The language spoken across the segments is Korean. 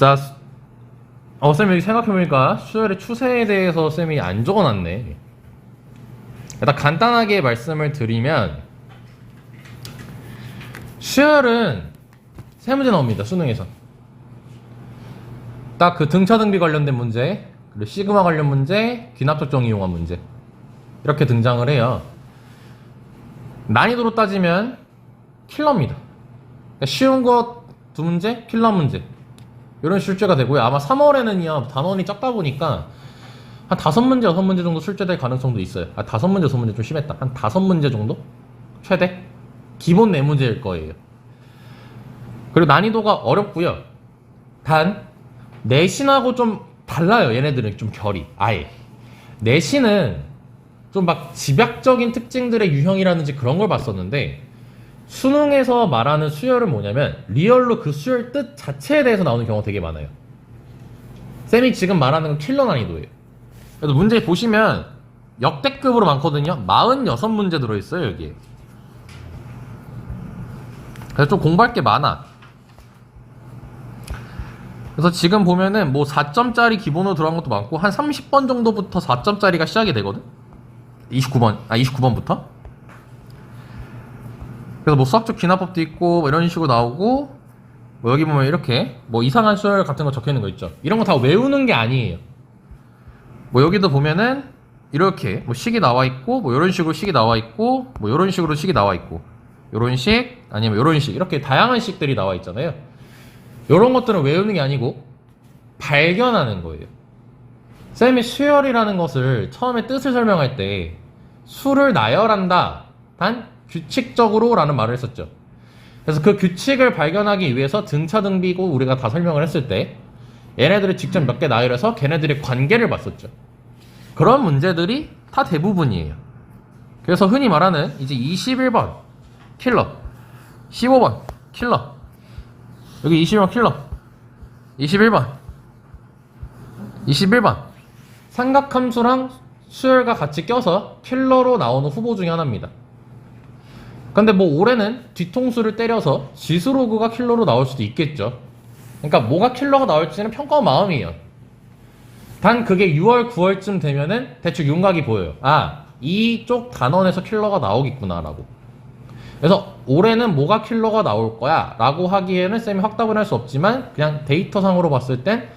자, 쌤 여기 생각해보니까 수열의 추세에 대해서 쌤이 안 적어놨네. 일단 간단하게 말씀을 드리면 수열은 세 문제 나옵니다. 수능에서 딱 그 등차 등비 관련된 문제, 그리고 시그마 관련 문제, 귀납적정 이용한 문제 이렇게 등장을 해요. 난이도로 따지면 킬러입니다. 그러니까 쉬운 거 두 문제, 킬러 문제 이런 출제가 되고요. 아마 3월에는요 단원이 적다 보니까 한 5문제, 6문제 정도 출제될 가능성도 있어요. 5문제, 6문제 좀 심했다. 한 5문제 정도? 최대? 기본 4문제일 거예요. 그리고 난이도가 어렵고요. 단 내신하고 좀 달라요. 얘네들은 좀 결이 아예. 내신은 좀 막 집약적인 특징들의 유형이라든지 그런 걸 봤었는데 수능에서 말하는 수열은 뭐냐면 리얼로 그 수열 뜻 자체에 대해서 나오는 경우가 되게 많아요. 쌤이 지금 말하는 건 킬러 난이도예요. 그래서 문제 보시면 역대급으로 많거든요. 46문제 들어있어요 여기에. 그래서 좀 공부할 게 많아. 그래서 지금 보면은 뭐 4점짜리 기본으로 들어간 것도 많고 한 30번 정도부터 4점짜리가 시작이 되거든. 29번부터. 그래서 뭐 수학적 기납법도 있고 뭐 이런 식으로 나오고 뭐 여기 보면 이렇게 뭐 이상한 수열 같은 거 적혀 있는 거 있죠. 이런 거 다 외우는 게 아니에요. 뭐 여기도 보면은 이렇게 뭐 식이 나와 있고 뭐 이런 식으로 식이 나와 있고 뭐 이런 식으로 식이 나와 있고 요런 식 아니면 요런 식 이렇게 다양한 식들이 나와 있잖아요. 요런 것들은 외우는 게 아니고 발견하는 거예요. 쌤이 수열이라는 것을 처음에 뜻을 설명할 때 수를 나열한다 단 규칙적으로 라는 말을 했었죠. 그래서 그 규칙을 발견하기 위해서 등차 등비고 우리가 다 설명을 했을 때 얘네들이 직접 몇 개 나열해서 걔네들의 관계를 봤었죠. 그런 문제들이 다 대부분이에요. 그래서 흔히 말하는 이제 21번 킬러, 15번 킬러, 여기 21번 킬러, 21번 삼각함수랑 수열과 같이 껴서 킬러로 나오는 후보 중에 하나입니다. 근데 뭐 올해는 뒤통수를 때려서 지수로그가 킬러로 나올 수도 있겠죠. 그러니까 뭐가 킬러가 나올지는 평가원 마음이에요. 단 그게 6월, 9월쯤 되면은 대충 윤곽이 보여요. 이쪽 단원에서 킬러가 나오겠구나 라고. 그래서 올해는 뭐가 킬러가 나올 거야 라고 하기에는 쌤이 확답을 할 수 없지만 그냥 데이터상으로 봤을 땐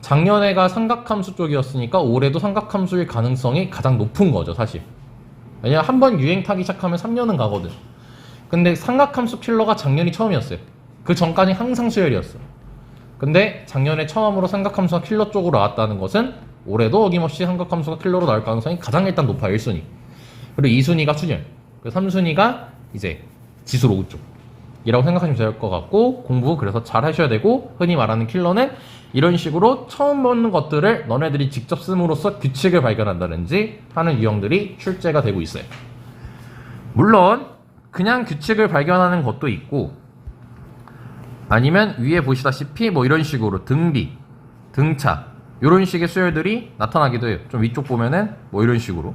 작년에가 삼각함수 쪽이었으니까 올해도 삼각함수일 가능성이 가장 높은 거죠 사실. 왜냐면 한번 유행 타기 시작하면 3년은 가거든. 근데 삼각함수 킬러가 작년이 처음이었어요. 그 전까지 항상 수열이었어. 근데 작년에 처음으로 삼각함수가 킬러 쪽으로 나왔다는 것은 올해도 어김없이 삼각함수가 킬러로 나올 가능성이 가장 일단 높아. 1순위. 그리고 2순위가 수열. 그리고 3순위가 이제 지수로그 쪽이라고 생각하시면 될 것 같고, 공부 그래서 잘 하셔야 되고, 흔히 말하는 킬러는 이런 식으로 처음 보는 것들을 너네들이 직접 씀으로써 규칙을 발견한다든지 하는 유형들이 출제가 되고 있어요. 물론 그냥 규칙을 발견하는 것도 있고 아니면 위에 보시다시피 뭐 이런 식으로 등비, 등차 이런 식의 수열들이 나타나기도 해요. 좀 위쪽 보면은 뭐 이런 식으로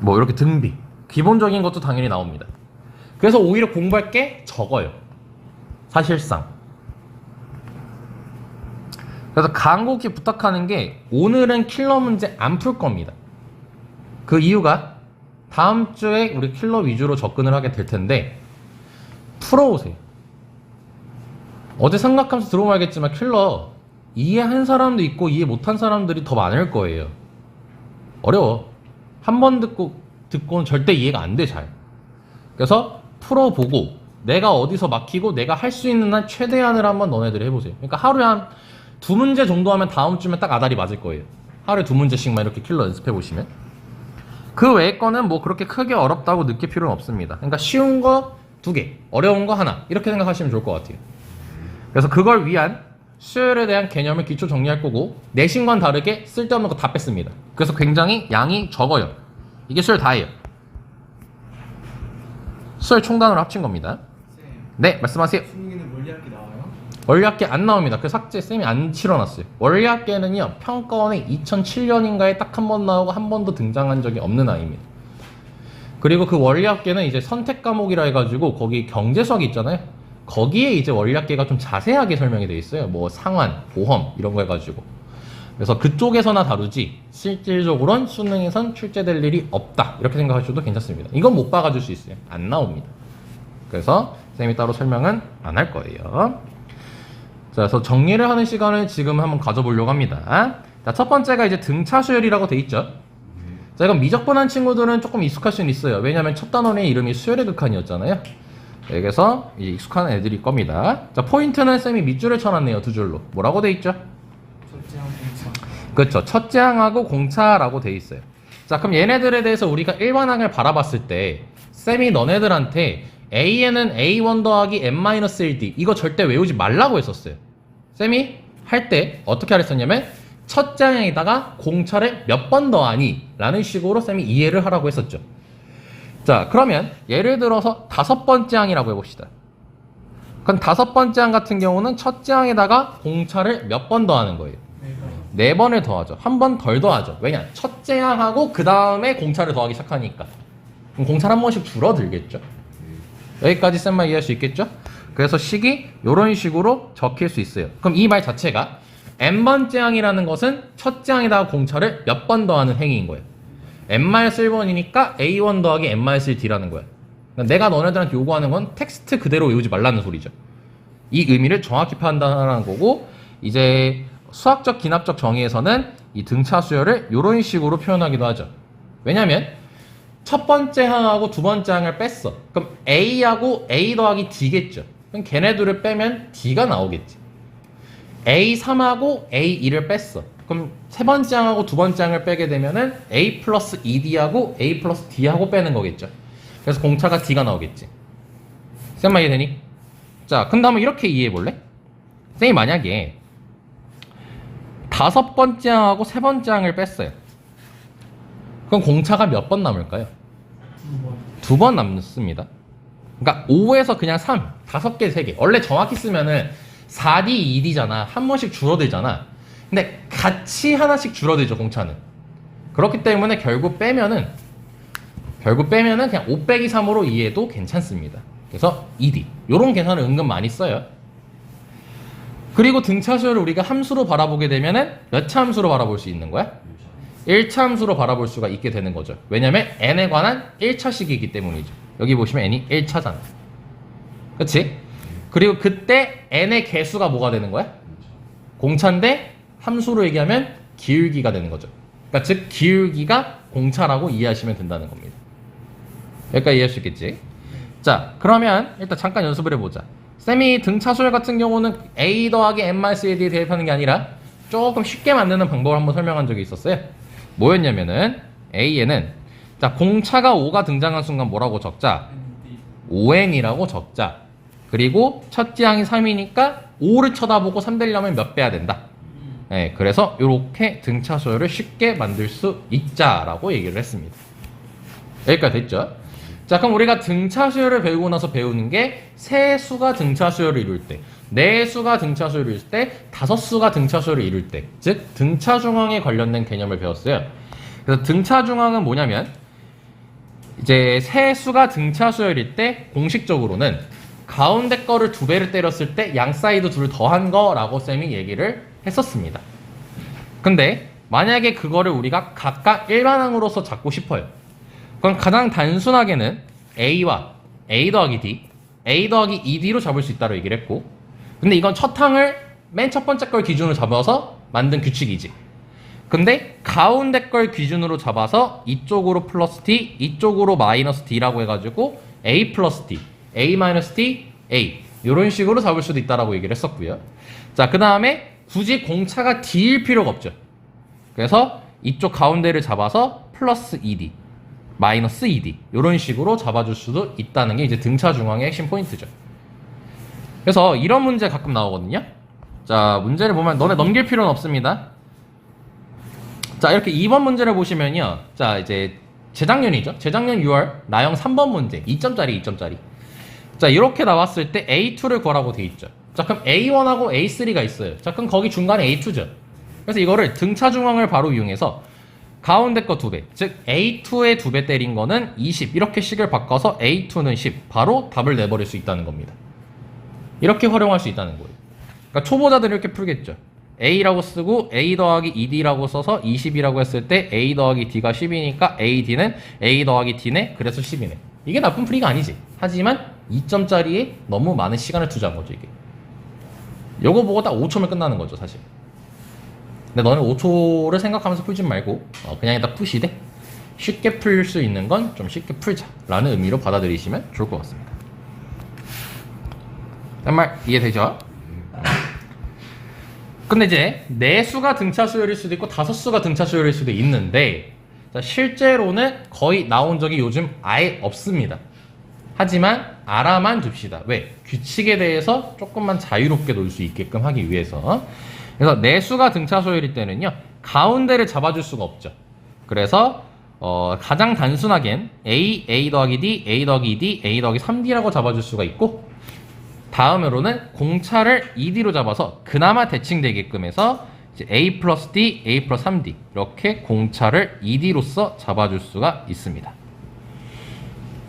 뭐 이렇게 등비 기본적인 것도 당연히 나옵니다. 그래서 오히려 공부할 게 적어요 사실상. 그래서 간곡히 부탁하는 게 오늘은 킬러 문제 안 풀 겁니다. 그 이유가 다음 주에 우리 킬러 위주로 접근을 하게 될 텐데 풀어오세요. 어제 삼각함수 들어보면 알겠지만 킬러 이해한 사람도 있고 이해 못한 사람들이 더 많을 거예요. 어려워. 한 번 듣고는 절대 이해가 안 돼 잘. 그래서 풀어보고 내가 어디서 막히고 내가 할 수 있는 한 최대한을 한번 너네들이 해보세요. 그러니까 하루에 한 2문제 정도 하면 다음 주면 딱 아다리 맞을 거예요. 하루에 2문제씩만 이렇게 킬러 연습해 보시면. 그 외의 거는 뭐 그렇게 크게 어렵다고 느낄 필요는 없습니다. 그러니까 쉬운 거 2개, 어려운 거 하나 이렇게 생각하시면 좋을 것 같아요. 그래서 그걸 위한 수열에 대한 개념을 기초 정리할 거고 내신과는 다르게 쓸데없는 거 다 뺐습니다. 그래서 굉장히 양이 적어요. 이게 수열 다예요. 수열 총단으로 합친 겁니다. 네, 말씀하세요. 수능에는 원리학기 나와요? 원리학계 안 나옵니다. 그 삭제 쌤이 안 실어놨어요. 원리학계는요 평가원에 2007년인가에 딱 한 번 나오고 한 번도 등장한 적이 없는 아이입니다. 그리고 그 원리학계는 이제 선택 과목이라 해가지고 거기 경제 수학이 있잖아요. 거기에 이제 원리학계가 좀 자세하게 설명이 되어 있어요. 뭐 상환, 보험 이런 거 해가지고. 그래서 그쪽에서나 다루지 실질적으로는 수능에선 출제될 일이 없다 이렇게 생각하셔도 괜찮습니다. 이건 못 박아줄 수 있어요. 안 나옵니다. 그래서 쌤이 따로 설명은 안 할 거예요. 자, 그래서 정리를 하는 시간을 지금 한번 가져보려고 합니다. 자, 첫 번째가 이제 등차 수열이라고 돼 있죠. 자, 이건 미적분한 친구들은 조금 익숙할 수는 있어요. 왜냐하면 첫 단원의 이름이 수열의 극한이었잖아요. 여기서 이제 익숙한 애들일 겁니다. 자, 포인트는 쌤이 밑줄을 쳐놨네요. 두 줄로. 뭐라고 돼 있죠? 첫째항 공차. 그렇죠. 첫째 항하고 공차라고 돼 있어요. 자, 그럼 얘네들에 대해서 우리가 일반항을 바라봤을 때 쌤이 너네들한테 A에는 A1 더하기 N-1D 이거 절대 외우지 말라고 했었어요. 쌤이 할 때 어떻게 하랬었냐면 첫째 항에다가 공차를 몇 번 더하니? 라는 식으로 쌤이 이해를 하라고 했었죠. 자, 그러면 예를 들어서 다섯 번째 항이라고 해봅시다. 그럼 다섯 번째 항 같은 경우는 첫째 항에다가 공차를 몇 번 더하는 거예요? 네 번을 더하죠. 한 번 덜 더하죠. 왜냐? 첫째 항하고 그 다음에 공차를 더하기 시작하니까. 그럼 공차를 한 번씩 줄어들겠죠. 여기까지 쌤만 이해할 수 있겠죠? 그래서 식이 이런 식으로 적힐 수 있어요. 그럼 이 말 자체가 n번째 항이라는 것은 첫째 항에다가 공차를 몇 번 더하는 행위인 거예요. n-1이니까 a1 더하기 n-d라는 거야. 그러니까 내가 너네들한테 요구하는 건 텍스트 그대로 외우지 말라는 소리죠. 이 의미를 정확히 판단하라는 거고, 이제 수학적 기납적 정의에서는 이 등차 수열을 이런 식으로 표현하기도 하죠. 왜냐면 첫 번째 항하고 두 번째 항을 뺐어. 그럼 A하고 A 더하기 D겠죠. 그럼 걔네들을 빼면 D가 나오겠지. A3하고 A2를 뺐어. 그럼 세 번째 항하고 두 번째 항을 빼게 되면은 A 플러스 ED하고 A 플러스 D하고 빼는 거겠죠. 그래서 공차가 D가 나오겠지. 쌤만 이해되니? 자, 근데 한번 이렇게 이해해 볼래? 쌤이 만약에 다섯 번째 항하고 세 번째 항을 뺐어요. 그럼 공차가 몇 번 남을까요? 두 번 남습니다. 그러니까 5에서 그냥 3, 5개, 3개. 원래 정확히 쓰면은 4D, 2D잖아. 한 번씩 줄어들잖아. 근데 같이 하나씩 줄어들죠, 공차는. 그렇기 때문에 결국 빼면은 그냥 5 빼기 3으로 이해해도 괜찮습니다. 그래서 2D. 요런 계산을 은근 많이 써요. 그리고 등차 수열을 우리가 함수로 바라보게 되면은 몇 차 함수로 바라볼 수 있는 거야? 1차 함수로 바라볼 수가 있게 되는 거죠. 왜냐면 n에 관한 1차식이기 때문이죠. 여기 보시면 n이 1차잖아. 그치? 그리고 그때 n의 개수가 뭐가 되는 거야? 공차인데 함수로 얘기하면 기울기가 되는 거죠. 그러니까 즉 기울기가 공차라고 이해하시면 된다는 겁니다. 여기까지 이해할 수 있겠지? 자, 그러면 일단 잠깐 연습을 해보자. 쌤이 등차 수열 같은 경우는 A 더하기 N-1D에 대입하는 게 아니라 조금 쉽게 만드는 방법을 한번 설명한 적이 있었어요. 뭐였냐면은 A에는 자, 공차가 5가 등장한 순간 뭐라고 적자? 5n이라고 적자. 그리고 첫째 항이 3이니까 5를 쳐다보고 3 되려면 몇 빼야 된다. 네, 그래서 이렇게 등차 수열을 쉽게 만들 수 있자라고 얘기를 했습니다. 여기까지 됐죠? 자, 그럼 우리가 등차 수열을 배우고 나서 배우는 게 세 수가 등차 수열을 이룰 때, 네 수가 등차 수열을 이룰 때, 다섯 수가 등차 수열을 이룰 때, 즉 등차 중앙에 관련된 개념을 배웠어요. 그래서 등차 중앙은 뭐냐면 이제 세 수가 등차 수열일 때 공식적으로는 가운데 거를 2배를 때렸을 때 양 사이드 2를 더한 거라고 쌤이 얘기를 했었습니다. 근데 만약에 그거를 우리가 각각 일반항으로서 잡고 싶어요. 그럼 가장 단순하게는 A와 A 더하기 D, A 더하기 ED로 잡을 수 있다고 얘기를 했고, 근데 이건 첫 항을 맨 첫 번째 걸 기준으로 잡아서 만든 규칙이지. 근데 가운데 걸 기준으로 잡아서 이쪽으로 플러스 D, 이쪽으로 마이너스 D라고 해가지고 A 플러스 D, A 마이너스 D, A 이런 식으로 잡을 수도 있다라고 얘기를 했었고요. 자, 그 다음에 굳이 공차가 D일 필요가 없죠. 그래서 이쪽 가운데를 잡아서 플러스 ED, 마이너스 ED 이런 식으로 잡아줄 수도 있다는 게 이제 등차 중앙의 핵심 포인트죠. 그래서 이런 문제 가끔 나오거든요. 자, 문제를 보면 너네 넘길 필요는 없습니다. 자, 이렇게 2번 문제를 보시면요. 자, 이제 재작년이죠. 재작년 6월 나형 3번 문제 2점짜리 2점짜리. 자, 이렇게 나왔을 때 A2를 구하라고 돼 있죠. 자, 그럼 A1하고 A3가 있어요. 자, 그럼 거기 중간에 A2죠. 그래서 이거를 등차 중앙을 바로 이용해서 가운데 거 2배, 즉 A2에 2배 때린 거는 20 이렇게 식을 바꿔서 A2는 10 바로 답을 내버릴 수 있다는 겁니다. 이렇게 활용할 수 있다는 거예요. 그러니까 초보자들은 이렇게 풀겠죠. A라고 쓰고 A 더하기 2D라고 써서 20이라고 했을 때 A 더하기 D가 10이니까 AD는 A 더하기 D네, 그래서 10이네. 이게 나쁜 풀이가 아니지. 하지만 2점짜리에 너무 많은 시간을 투자한 거죠, 이게. 요거 보고 딱 5초면 끝나는 거죠, 사실. 근데 너는 5초를 생각하면서 풀지 말고 그냥 일단 푸시되 쉽게 풀 수 있는 건 좀 쉽게 풀자라는 의미로 받아들이시면 좋을 것 같습니다. 말 이해되죠? 근데 이제 4수가 등차 수열일 수도 있고 5수가 등차 수열일 수도 있는데 실제로는 거의 나온 적이 요즘 아예 없습니다. 하지만 알아만 둡시다. 왜? 규칙에 대해서 조금만 자유롭게 놀 수 있게끔 하기 위해서. 그래서 4수가 등차 수열일 때는요, 가운데를 잡아줄 수가 없죠. 그래서 가장 단순하겐 A 더하기 D, A 더하기 2D, A 더하기 3D라고 잡아줄 수가 있고, 다음으로는 공차를 2D로 잡아서 그나마 대칭되게끔 해서 이제 A 플러스 D, A 플러스 3D 이렇게 공차를 2D로서 잡아줄 수가 있습니다.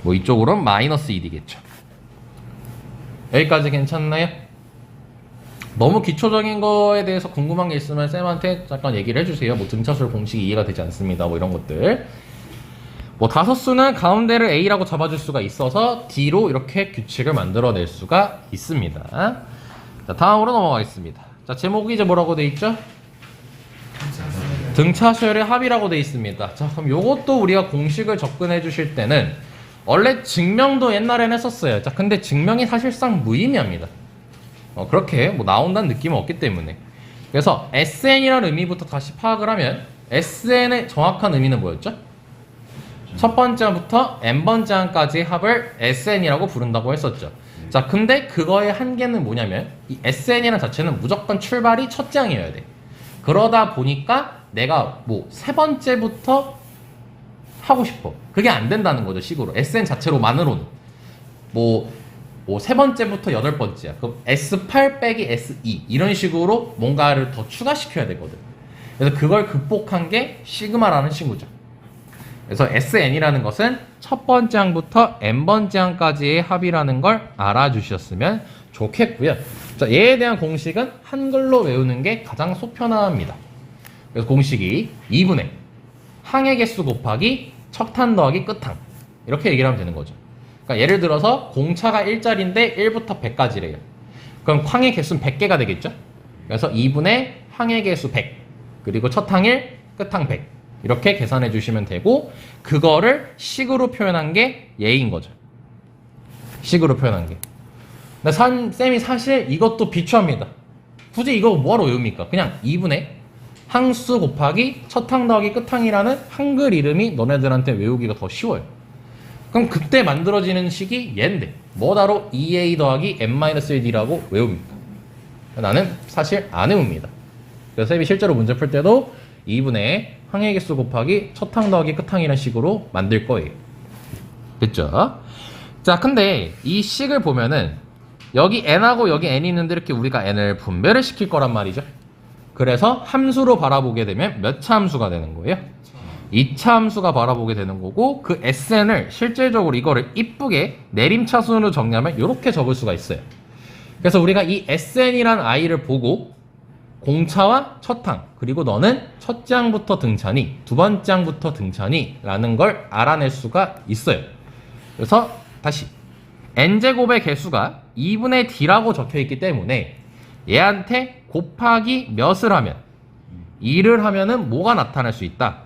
뭐 이쪽으로는 마이너스 2D겠죠. 여기까지 괜찮나요? 너무 기초적인 거에 대해서 궁금한 게 있으면 쌤한테 잠깐 얘기를 해주세요. 뭐 등차수열 공식이 이해가 되지 않습니다. 뭐 이런 것들. 뭐 5수는 가운데를 A라고 잡아줄 수가 있어서 D로 이렇게 규칙을 만들어낼 수가 있습니다. 자, 다음으로 넘어가겠습니다. 자, 제목이 이제 뭐라고 돼 있죠? 등차수열의 합이라고 돼 있습니다. 자, 그럼 요것도 우리가 공식을 접근해 주실 때는 원래 증명도 옛날에는 했었어요. 자, 근데 증명이 사실상 무의미합니다. 그렇게 뭐 나온다는 느낌은 없기 때문에. 그래서 SN이라는 의미부터 다시 파악을 하면 SN의 정확한 의미는 뭐였죠? 첫 번째 항부터 n번째 항까지의 합을 SN이라고 부른다고 했었죠. 자, 근데 그거의 한계는 뭐냐면 이 SN이라는 자체는 무조건 출발이 첫째 항이어야 돼. 그러다 보니까 내가 뭐 세 번째부터 하고 싶어. 그게 안 된다는 거죠, 식으로. SN 자체로만으로는. 뭐 세 번째부터 여덟 번째야. 그럼 S8 빼기 S2 이런 식으로 뭔가를 더 추가시켜야 되거든. 그래서 그걸 극복한 게 시그마라는 친구죠. 그래서 SN이라는 것은 첫 번째 항부터 n번째 항까지의 합이라는 걸 알아주셨으면 좋겠고요. 자, 얘에 대한 공식은 한글로 외우는 게 가장 속 편합니다. 그래서 공식이 2분의 항의 개수 곱하기 척탄 더하기 끝항, 이렇게 얘기를 하면 되는 거죠. 그러니까 예를 들어서 공차가 1짜리인데 1부터 100까지래요. 그럼 항의 개수는 100개가 되겠죠? 그래서 2분의 항의 개수 100, 그리고 첫항 1, 끝항 100 이렇게 계산해 주시면 되고, 그거를 식으로 표현한 게 얘인 거죠. 식으로 표현한 게. 근데 쌤이 사실 이것도 비추합니다. 굳이 이거 뭐하러 외웁니까? 그냥 2분의 항수 곱하기 첫항 더하기 끝항이라는 한글 이름이 너네들한테 외우기가 더 쉬워요. 그럼 그때 만들어지는 식이 얘인데 뭐다로 2a 더하기 n-1d라고 외웁니까? 나는 사실 안 외웁니다. 그래서 쌤이 실제로 문제 풀 때도 2분의 항의 개수 곱하기 첫항 더하기 끝항이라는 식으로 만들 거예요. 됐죠? 자, 근데 이 식을 보면은 여기 n하고 여기 n이 있는데 이렇게 우리가 n을 분배를 시킬 거란 말이죠. 그래서 함수로 바라보게 되면 몇 차 함수가 되는 거예요? 2차 함수가 바라보게 되는 거고, 그 SN을 실질적으로 이거를 이쁘게 내림차순으로 정리하면 이렇게 적을 수가 있어요. 그래서 우리가 이 SN이란 아이를 보고 공차와 첫항, 그리고 너는 첫째 항부터 등차니 두 번째 항부터 등차니 라는 걸 알아낼 수가 있어요. 그래서 다시 n제곱의 개수가 2분의 d라고 적혀있기 때문에 얘한테 곱하기 몇을 하면 2를 하면은 뭐가 나타날 수 있다?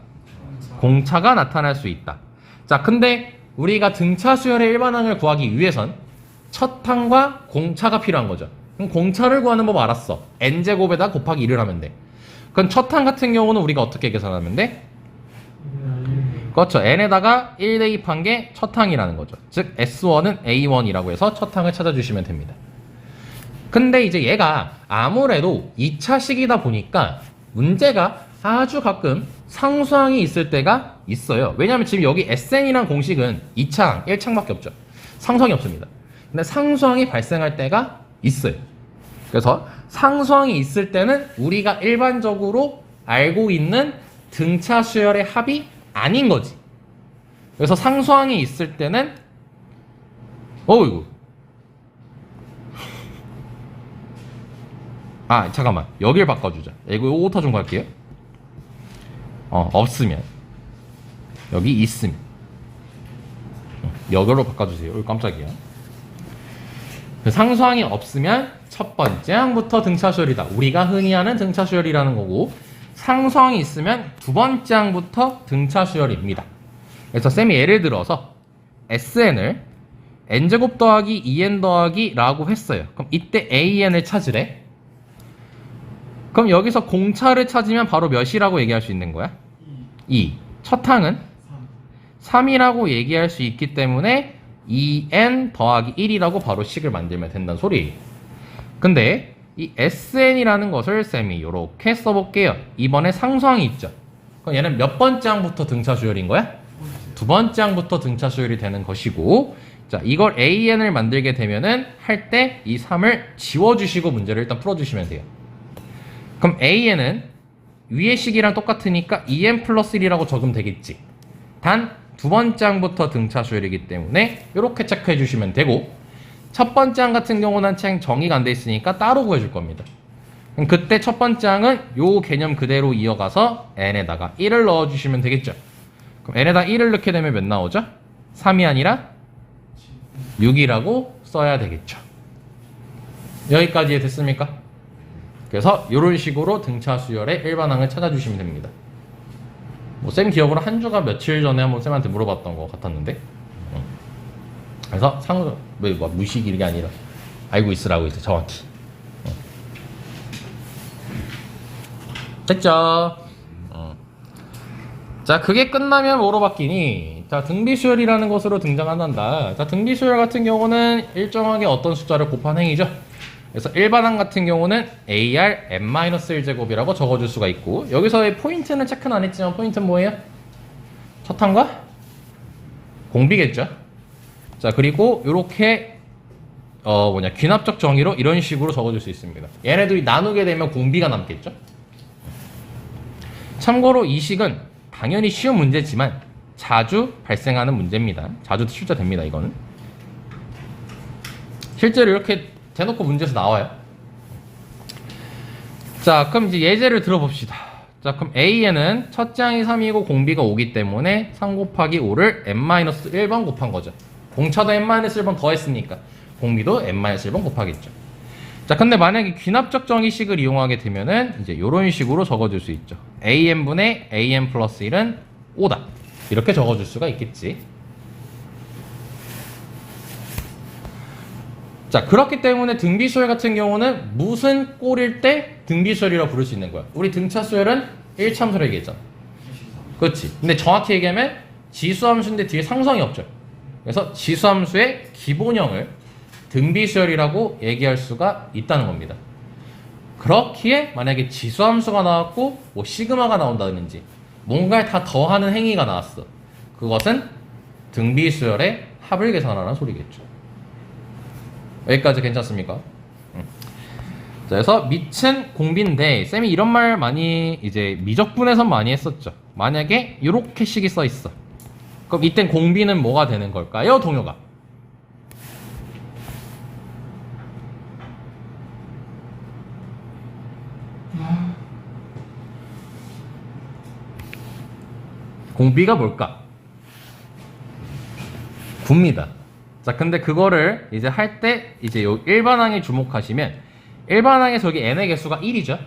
공차가 나타날 수 있다. 자, 근데 우리가 등차 수열의 일반항을 구하기 위해선 첫항과 공차가 필요한 거죠. 그럼 공차를 구하는 법 알았어. n제곱에다 곱하기 2를 하면 돼. 그럼 첫항 같은 경우는 우리가 어떻게 계산하면 돼? 그렇죠. n에다가 1 대입한 게 첫항이라는 거죠. 즉 S1은 A1이라고 해서 첫항을 찾아주시면 됩니다. 근데 이제 얘가 아무래도 2차식이다 보니까 문제가 아주 가끔 상수항이 있을 때가 있어요. 왜냐하면 지금 여기 SN이란 공식은 2차항, 1차항밖에 없죠. 상수항이 없습니다. 근데 상수항이 발생할 때가 있어요. 그래서 상수항이 있을 때는 우리가 일반적으로 알고 있는 등차 수열의 합이 아닌 거지. 그래서 상수항이 있을 때는 어이구 아 잠깐만 여길 바꿔주자. 이거 오터 좀 갈게요. 없으면 여기 있으면 여기로 바꿔주세요. 깜짝이야. 상수항이 없으면 첫 번째 항부터 등차 수열이다. 우리가 흔히 하는 등차 수열이라는 거고, 상수항이 있으면 두 번째 항부터 등차 수열입니다. 그래서 쌤이 예를 들어서 SN을 n제곱 더하기 2n 더하기 라고 했어요. 그럼 이때 AN을 찾으래. 그럼 여기서 공차를 찾으면 바로 몇이라고 얘기할 수 있는 거야? 2. 첫 항은 3이라고 얘기할 수 있기 때문에 2n 더하기 1이라고 바로 식을 만들면 된다는 소리예요. 근데 이 SN이라는 것을 쌤이 이렇게 써볼게요. 이번에 상수항이 있죠. 그럼 얘는 몇 번째 항부터 등차 수열인 거야? 두 번째 항부터 등차 수열이 되는 것이고, 자 이걸 AN을 만들게 되면은 할 때 이 3을 지워주시고 문제를 일단 풀어주시면 돼요. 그럼 AN은 위의 식이랑 똑같으니까 2n 플러스 1이라고 적으면 되겠지. 단 두 번째 항부터 등차 수열이기 때문에 이렇게 체크해 주시면 되고, 첫 번째 항 같은 경우는 책 정의가 안 돼 있으니까 따로 구해줄 겁니다. 그럼 그때 첫 번째 항은 요 개념 그대로 이어가서 n에다가 1을 넣어주시면 되겠죠. 그럼 n에다 1을 넣게 되면 몇 나오죠? 3이 아니라 6이라고 써야 되겠죠. 여기까지 됐습니까? 그래서 이런 식으로 등차 수열의 일반항을 찾아주시면 됩니다. 뭐 쌤 기억으로 한 주가 며칠 전에 한번 쌤한테 물어봤던 것 같았는데, 그래서 뭐 무식 이게 아니라 알고 있으라고 했어 정확히. 됐죠? 자 그게 끝나면 뭐로 바뀌니? 자 등비수열이라는 것으로 등장한다. 자 등비수열 같은 경우는 일정하게 어떤 숫자를 곱한 행위죠. 그래서 일반항 같은 경우는 AR n-1제곱이라고 적어줄 수가 있고, 여기서의 포인트는 체크는 안 했지만 포인트는 뭐예요? 첫 항과 공비겠죠. 자 그리고 이렇게 귀납적 정의로 이런 식으로 적어줄 수 있습니다. 얘네들이 나누게 되면 공비가 남겠죠. 참고로 이 식은 당연히 쉬운 문제지만 자주 발생하는 문제입니다. 자주 출제됩니다. 이거는 실제로 이렇게 대놓고 문제에서 나와요. 자 그럼 이제 예제를 들어봅시다. 자 그럼 AN은 첫째 항이 3이고 공비가 5기 때문에 3 곱하기 5를 n-1번 곱한 거죠. 공차도 n-1번 더했으니까 공비도 n-1번 곱하겠죠. 자 근데 만약에 귀납적 정의식을 이용하게 되면은 이제 이런 식으로 적어줄 수 있죠. AN분의 AN 플러스 1은 5다. 이렇게 적어줄 수가 있겠지. 자 그렇기 때문에 등비수열 같은 경우는 무슨 꼴일 때 등비수열이라고 부를 수 있는 거야. 우리 등차 수열은 1참수로 얘기했잖아. 그렇지. 근데 정확히 얘기하면 지수함수인데 뒤에 상수항이 없죠. 그래서 지수함수의 기본형을 등비수열이라고 얘기할 수가 있다는 겁니다. 그렇기에 만약에 지수함수가 나왔고 뭐 시그마가 나온다든지 뭔가를 다 더하는 행위가 나왔어. 그것은 등비수열의 합을 계산하라는 소리겠죠. 여기까지 괜찮습니까? 자, 그래서 밑은 공비인데 쌤이 이런 말 많이 이제 미적분에선 많이 했었죠. 만약에 이렇게 식이 써 있어. 그럼 이땐 공비는 뭐가 되는 걸까요, 동요가? 공비가 뭘까? 9입니다. 자, 근데 그거를 이제 할 때 이제 요 일반항에 주목하시면 일반항에서 여기 n의 개수가 1이죠.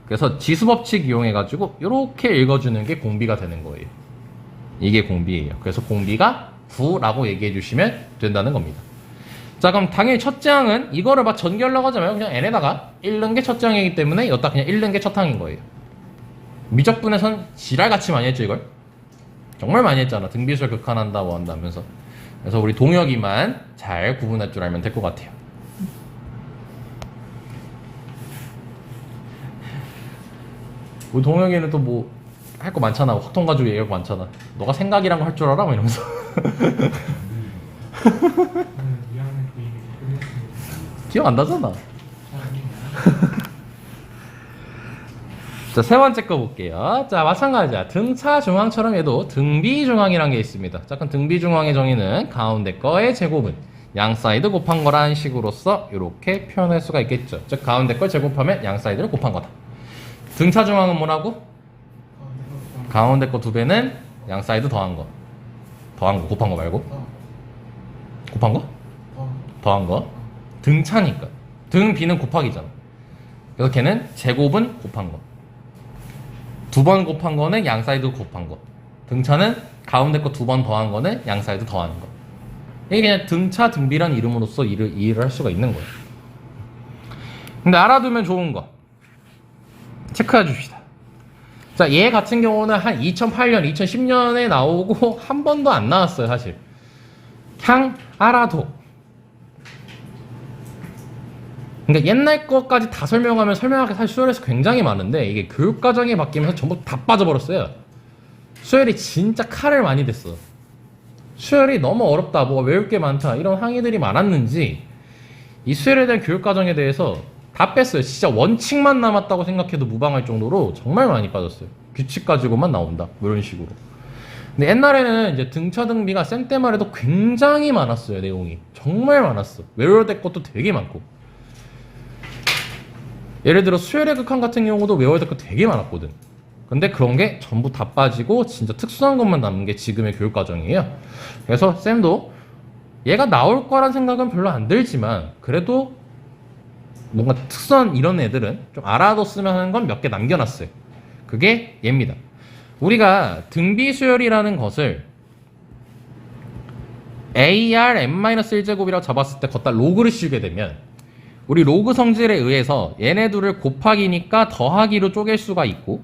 그래서 지수법칙 이용해가지고 이렇게 읽어주는 게 공비가 되는 거예요. 이게 공비예요. 그래서 공비가 9라고 얘기해 주시면 된다는 겁니다. 자, 그럼 당연히 첫째 항은 이거를 막 전개하려고 하자면 그냥 n에다가 1 넣은 게 첫째 항이기 때문에 여기다 그냥 1 넣은 게 첫 항인 거예요. 미적분에선 지랄같이 많이 했죠, 이걸. 정말 많이 했잖아. 등비수열 극한한다 뭐 한다 하면서. 그래서 우리 동혁이만 잘 구분할 줄 알면 될 것 같아요. 우리 동혁이는 또 뭐 할 거 많잖아. 확통 가지고 얘기할 거 많잖아. 너가 생각이란 거 할 줄 알아? 뭐 이러면서. 기억 안 나잖아. 자, 세 번째 거 볼게요. 자, 마찬가지야. 등차 중항처럼 얘도 등비 중항이라는 게 있습니다. 자, 그럼 등비 중항의 정의는 가운데 거의 제곱은 양 사이드 곱한 거라는 식으로서 이렇게 표현할 수가 있겠죠. 즉 가운데 걸 제곱하면 양 사이드를 곱한 거다. 등차 중앙은 뭐라고? 가운데 거 2배는 양 사이드 더한 거. 더한 거 곱한 거 말고. 곱한 거? 더한 거. 등차니까. 등 B는 곱하기잖아. 그래서 걔는 제곱은 곱한 거. 2번 곱한 거는 양 사이드 곱한 거. 등차는 가운데 거 2번 더한 거는 양 사이드 더하는 거. 이게 그냥 등차 등비라는 이름으로써 이해를 할 수가 있는 거예요. 근데 알아두면 좋은 거 체크해 줍시다. 자, 얘 같은 경우는 한 2008년, 2010년에 나오고 한 번도 안 나왔어요, 사실. 그냥 알아둬. 그러니까 옛날 것까지 다 설명하면 설명하기 사실 수열에서 굉장히 많은데 이게 교육과정이 바뀌면서 전부 다 빠져버렸어요. 수열이 진짜 칼을 많이 댔어. 수열이 너무 어렵다, 뭐가 외울 게 많다 이런 항의들이 많았는지 이 수열에 대한 교육과정에 대해서 다 뺐어요. 진짜 원칙만 남았다고 생각해도 무방할 정도로 정말 많이 빠졌어요. 규칙 가지고만 나온다 뭐 이런 식으로. 근데 옛날에는 이제 등차 등비가 쌤 때만 해도 굉장히 많았어요. 내용이 정말 많았어. 외워야 될 것도 되게 많고. 예를 들어 수열의 극한 같은 경우도 외워야 될 거 되게 많았거든. 근데 그런 게 전부 다 빠지고 진짜 특수한 것만 남은 게 지금의 교육과정이에요. 그래서 쌤도 얘가 나올 거란 생각은 별로 안 들지만 그래도 뭔가 특수한 이런 애들은 좀 알아뒀으면 하는 건 몇 개 남겨놨어요. 그게 얘입니다. 우리가 등비수열이라는 것을 ARN-1제곱이라고 잡았을 때 걷다 로그를 씌우게 되면 우리 로그 성질에 의해서 얘네 둘을 곱하기니까 더하기로 쪼갤 수가 있고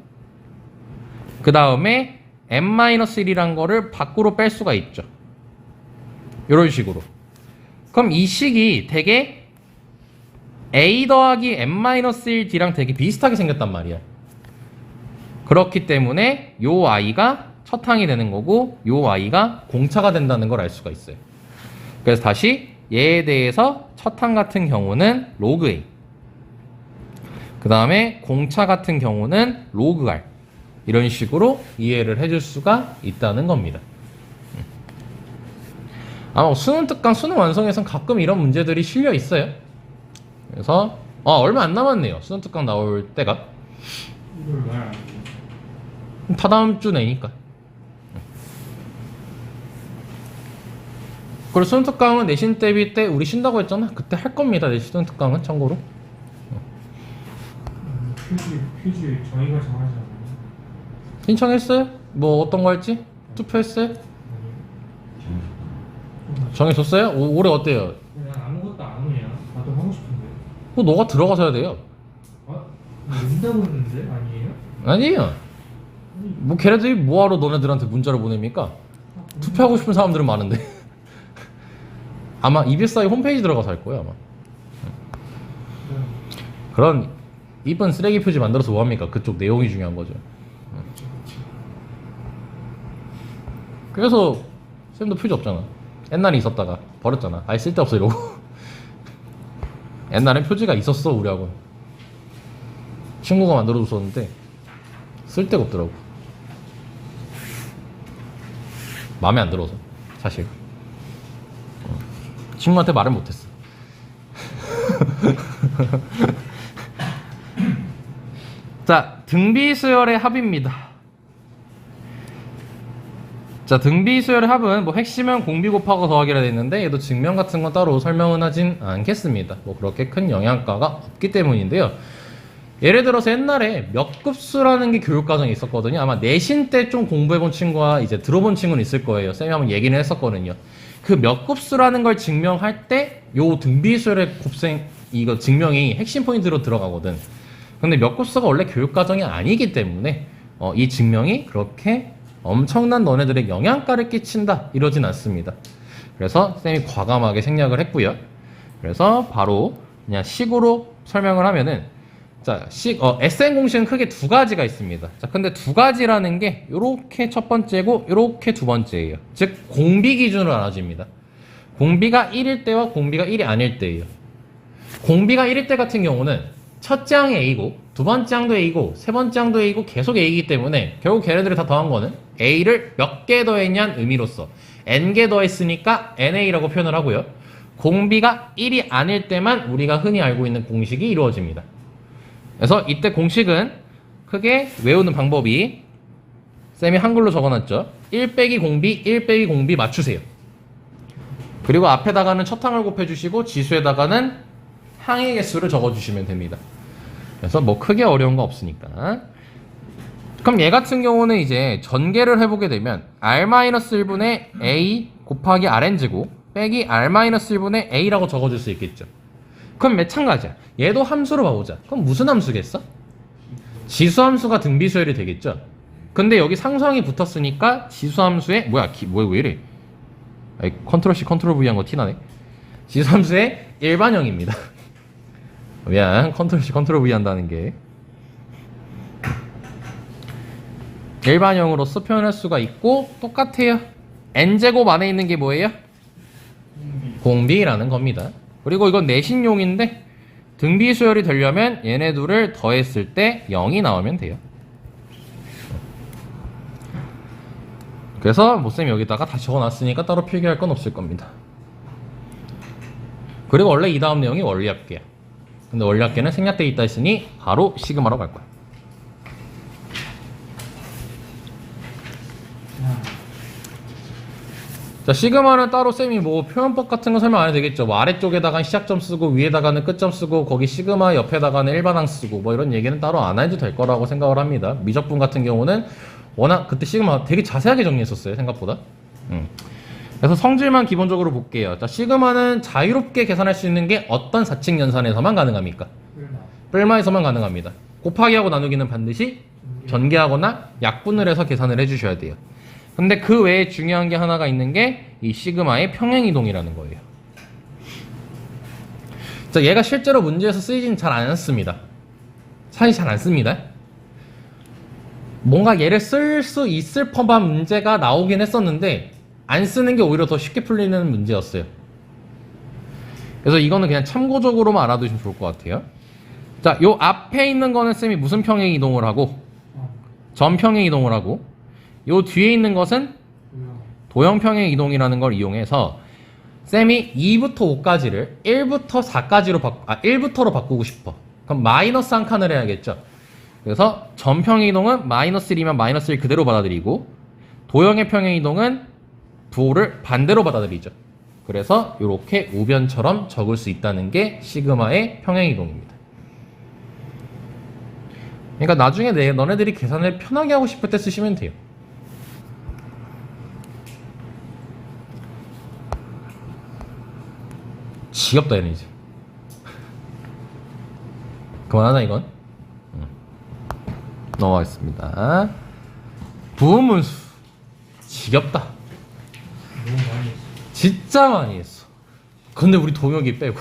그 다음에 n-1이란 거를 밖으로 뺄 수가 있죠. 이런 식으로. 그럼 이 식이 되게 a 더하기 n-1d랑 되게 비슷하게 생겼단 말이야. 그렇기 때문에 요 i가 첫 항이 되는 거고 요 i가 공차가 된다는 걸 알 수가 있어요. 그래서 다시 얘에 대해서 첫 항 같은 경우는 로그 a, 그 다음에 공차 같은 경우는 로그 r 이런 식으로 이해를 해줄 수가 있다는 겁니다. 아마 수능 특강, 수능 완성에선 가끔 이런 문제들이 실려 있어요. 그래서 얼마 안 남았네요. 수능 특강 나올 때가. 이걸 말안 해. 다 다음 주 내니까. 그리고 수능 특강은 내신 대비 때 우리 쉰다고 했잖아. 그때 할 겁니다. 내신 수능 특강은 참고로. 퀴즈 저희가 정하지 않나요? 신청했어요? 뭐 어떤 거 할지? 투표했어요? 정해줬어요? 올해 어때요? 그냥 아무것도 안 오냐? 나도 하고 싶은데. 너가 들어가서 해야 돼요. 온다고 했는데 아니에요? 아니에요. 뭐 걔네들이 뭐하러 너네들한테 문자를 보냅니까? 투표하고 싶은 사람들은 많은데. 아마 EBSI 홈페이지 들어가서 할 거예요 아마. 그런 이쁜 쓰레기 표지 만들어서 뭐합니까? 그쪽 내용이 중요한 거죠. 그래서 쌤도 표지 없잖아. 옛날에 있었다가 버렸잖아. 아예 쓸데없어 이러고. 옛날엔 표지가 있었어 우리 학원. 친구가 만들어줬었는데 쓸데가 없더라고. 마음에 안 들어서 사실. 친구한테 말을 못했어. 자, 등비수열의 합입니다. 자, 등비수열의 합은 뭐 핵심은 공비 곱하고 더하기라 돼 있는데 얘도 증명 같은 건 따로 설명은 하진 않겠습니다. 뭐 그렇게 큰 영향가가 없기 때문인데요. 예를 들어서 옛날에 몇 급수라는 게 교육과정에 있었거든요. 아마 내신 때 좀 공부해본 친구와 이제 들어본 친구는 있을 거예요. 쌤이 한번 얘기는 했었거든요. 그 몇 급수라는 걸 증명할 때 요 등비수열의 곱셈 이거 증명이 핵심 포인트로 들어가거든. 근데 몇 급수가 원래 교육과정이 아니기 때문에 이 증명이 그렇게 엄청난 너네들의 영향가를 끼친다 이러진 않습니다. 그래서 쌤이 과감하게 생략을 했고요. 그래서 바로 그냥 식으로 설명을 하면은 자, SN 공식은 크게 두 가지가 있습니다. 자, 근데 두 가지라는 게 요렇게 첫 번째고 요렇게 두 번째예요. 즉 공비 기준으로 나눠집니다. 공비가 1일 때와 공비가 1이 아닐 때예요. 공비가 1일 때 같은 경우는 첫째 항이 A고 두 번째 항도 A고 세 번째 항도 A고 계속 A이기 때문에 결국 걔네들이 다 더한 거는 A를 몇 개 더했냐는 의미로서 N개 더했으니까 NA라고 표현을 하고요. 공비가 1이 아닐 때만 우리가 흔히 알고 있는 공식이 이루어집니다. 그래서 이때 공식은 크게 외우는 방법이 쌤이 한글로 적어놨죠. 1 빼기 공비, 1 빼기 공비 맞추세요. 그리고 앞에다가는 첫 항을 곱해주시고 지수에다가는 항의 개수를 적어주시면 됩니다. 그래서 뭐 크게 어려운 거 없으니까. 그럼 얘 같은 경우는 이제 전개를 해보게 되면 r-1분의 a 곱하기 rn제곱 빼기 r-1분의 a라고 적어줄 수 있겠죠. 그럼 마찬가지야. 얘도 함수로 봐보자. 그럼 무슨 함수겠어? 지수함수가 등비수열이 되겠죠. 근데 여기 상수항이 붙었으니까 지수함수에 뭐야 왜 이래? 아니, 컨트롤 C 컨트롤 V 한 거 티나네. 지수함수의 일반형입니다. 미안, 컨트롤 C 컨트롤 V 한다는 게 일반형으로서 표현할 수가 있고 똑같아요. n제곱 안에 있는 게 뭐예요? 공비라는 겁니다. 그리고 이건 내신용인데 등비 수열이 되려면 얘네 둘을 더했을 때 0이 나오면 돼요. 그래서 모쌤이 여기다가 다시 적어놨으니까 따로 필기할 건 없을 겁니다. 그리고 원래 이 다음 내용이 원리합계야. 근데 원리합계는 생략돼 있다 했으니 바로 시그마로 갈 거야. 자, 시그마는 따로 쌤이 뭐 표현법 같은 거 설명 안 해도 되겠죠. 뭐 아래쪽에다가 시작점 쓰고 위에다가는 끝점 쓰고 거기 시그마 옆에다가는 일반항 쓰고 뭐 이런 얘기는 따로 안 해도 될 거라고 생각을 합니다. 미적분 같은 경우는 워낙 그때 시그마 되게 자세하게 정리했었어요, 생각보다. 그래서 성질만 기본적으로 볼게요. 자, 시그마는 자유롭게 계산할 수 있는 게 어떤 사칙 연산에서만 가능합니까? 뿔마에서만 가능합니다. 곱하기하고 나누기는 반드시 전개하거나 약분을 해서 계산을 해주셔야 돼요. 근데 그 외에 중요한 게 하나가 있는 게 이 시그마의 평행이동이라는 거예요. 자, 얘가 실제로 문제에서 쓰이진 잘 안 씁니다. 사실 잘 안 씁니다. 뭔가 얘를 쓸 수 있을 법한 문제가 나오긴 했었는데 안 쓰는 게 오히려 더 쉽게 풀리는 문제였어요. 그래서 이거는 그냥 참고적으로만 알아두시면 좋을 것 같아요. 자, 요 앞에 있는 거는 쌤이 무슨 평행이동을 하고 전평행이동을 하고 요 뒤에 있는 것은 도형평행이동이라는 걸 이용해서 쌤이 2부터 5까지를 1부터 4까지로 1부터로 바꾸고 싶어. 그럼 마이너스 한 칸을 해야겠죠. 그래서 전평행이동은 마이너스 1이면 마이너스 1 그대로 받아들이고 도형의 평행이동은 부호를 반대로 받아들이죠. 그래서 이렇게 우변처럼 적을 수 있다는 게 시그마의 평행이동입니다. 그러니까 나중에 너네들이 계산을 편하게 하고 싶을 때 쓰시면 돼요. 지겹다 얘는 이제. 그만하자 이건. 넘어가겠습니다. 부분문수 지겹다. 너무 많이 했어. 진짜 많이 했어. 근데 우리 동혁이 빼고.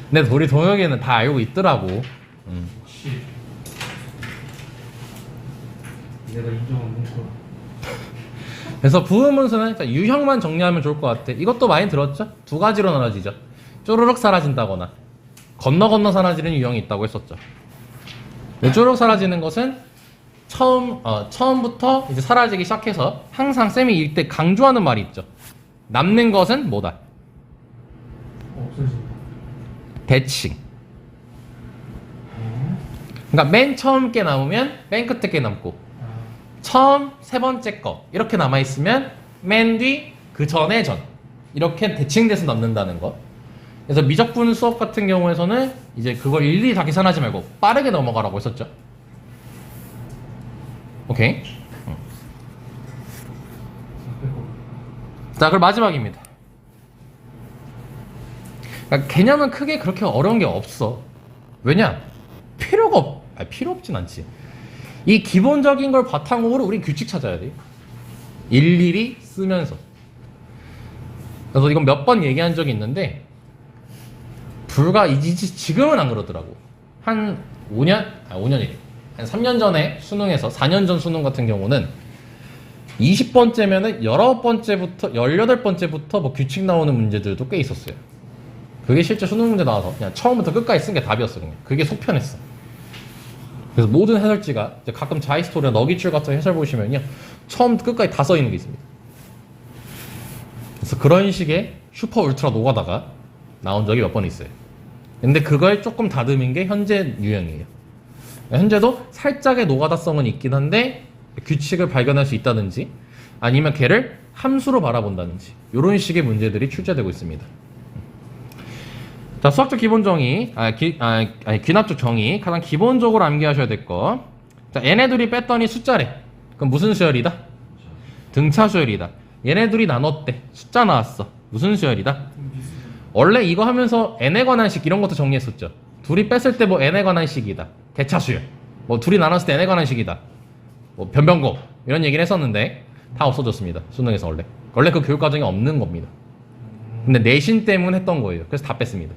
근데 우리 동혁이는 다 알고 있더라고. 혹시 내가 인정한 문구라. 그래서 부분문수는 유형만 정리하면 좋을 것 같아. 이것도 많이 들었죠? 두 가지로 나눠지죠. 쪼르륵 사라진다거나 건너 사라지는 유형이 있다고 했었죠. 쪼르륵 사라지는 것은 처음부터 이제 사라지기 시작해서 항상 쌤이 이때 강조하는 말이 있죠. 남는 것은 뭐다? 없어진다. 대칭. 그러니까 맨 처음 게 남으면 맨 끝에 게 남고 처음 세 번째 거 이렇게 남아있으면 맨 뒤 그 전에 전 이렇게 대칭돼서 남는다는 거. 그래서 미적분 수업 같은 경우에서는 이제 그걸 일일이 다 계산하지 말고 빠르게 넘어가라고 했었죠. 오케이. 자, 그럼 마지막입니다. 그러니까 개념은 크게 그렇게 어려운 게 없어. 왜냐? 필요 없진 않지. 이 기본적인 걸 바탕으로 우린 규칙 찾아야 돼. 일일이 쓰면서. 그래서 이건 몇 번 얘기한 적이 있는데 지금은 안 그러더라고. 한 5년이래. 한 3년 전에 수능에서 4년 전 수능 같은 경우는 20번째면은 19번째부터 18번째부터 뭐 규칙 나오는 문제들도 꽤 있었어요. 그게 실제 수능 문제 나와서 그냥 처음부터 끝까지 쓴 게 답이었어. 그냥. 그게 속편했어. 그래서 모든 해설지가 가끔 자이스토리나 너기출 같은 해설 보시면요 처음부터 끝까지 다 써있는 게 있습니다. 그래서 그런 식의 슈퍼 울트라 노가다가 나온 적이 몇 번 있어요. 근데 그걸 조금 다듬은 게 현재 유형이에요. 현재도 살짝의 노가다성은 있긴 한데 규칙을 발견할 수 있다든지 아니면 걔를 함수로 바라본다든지 이런 식의 문제들이 출제되고 있습니다. 자, 수학적 기본 정의, 귀납적 정의 가장 기본적으로 암기하셔야 될 거. 자, 얘네들이 뺐더니 숫자래. 그럼 무슨 수열이다? 등차 수열이다. 얘네들이 나눴대. 숫자 나왔어. 무슨 수열이다? 원래 이거 하면서 n에 관한 식 이런 것도 정리했었죠. 둘이 뺐을 때 뭐 n에 관한 식이다. 대차 수열. 뭐 둘이 나눴을 때 n에 관한 식이다. 뭐 변변곡 이런 얘기를 했었는데 다 없어졌습니다. 수능에서 원래 그 교육 과정이 없는 겁니다. 근데 내신 때문에 했던 거예요. 그래서 다 뺐습니다.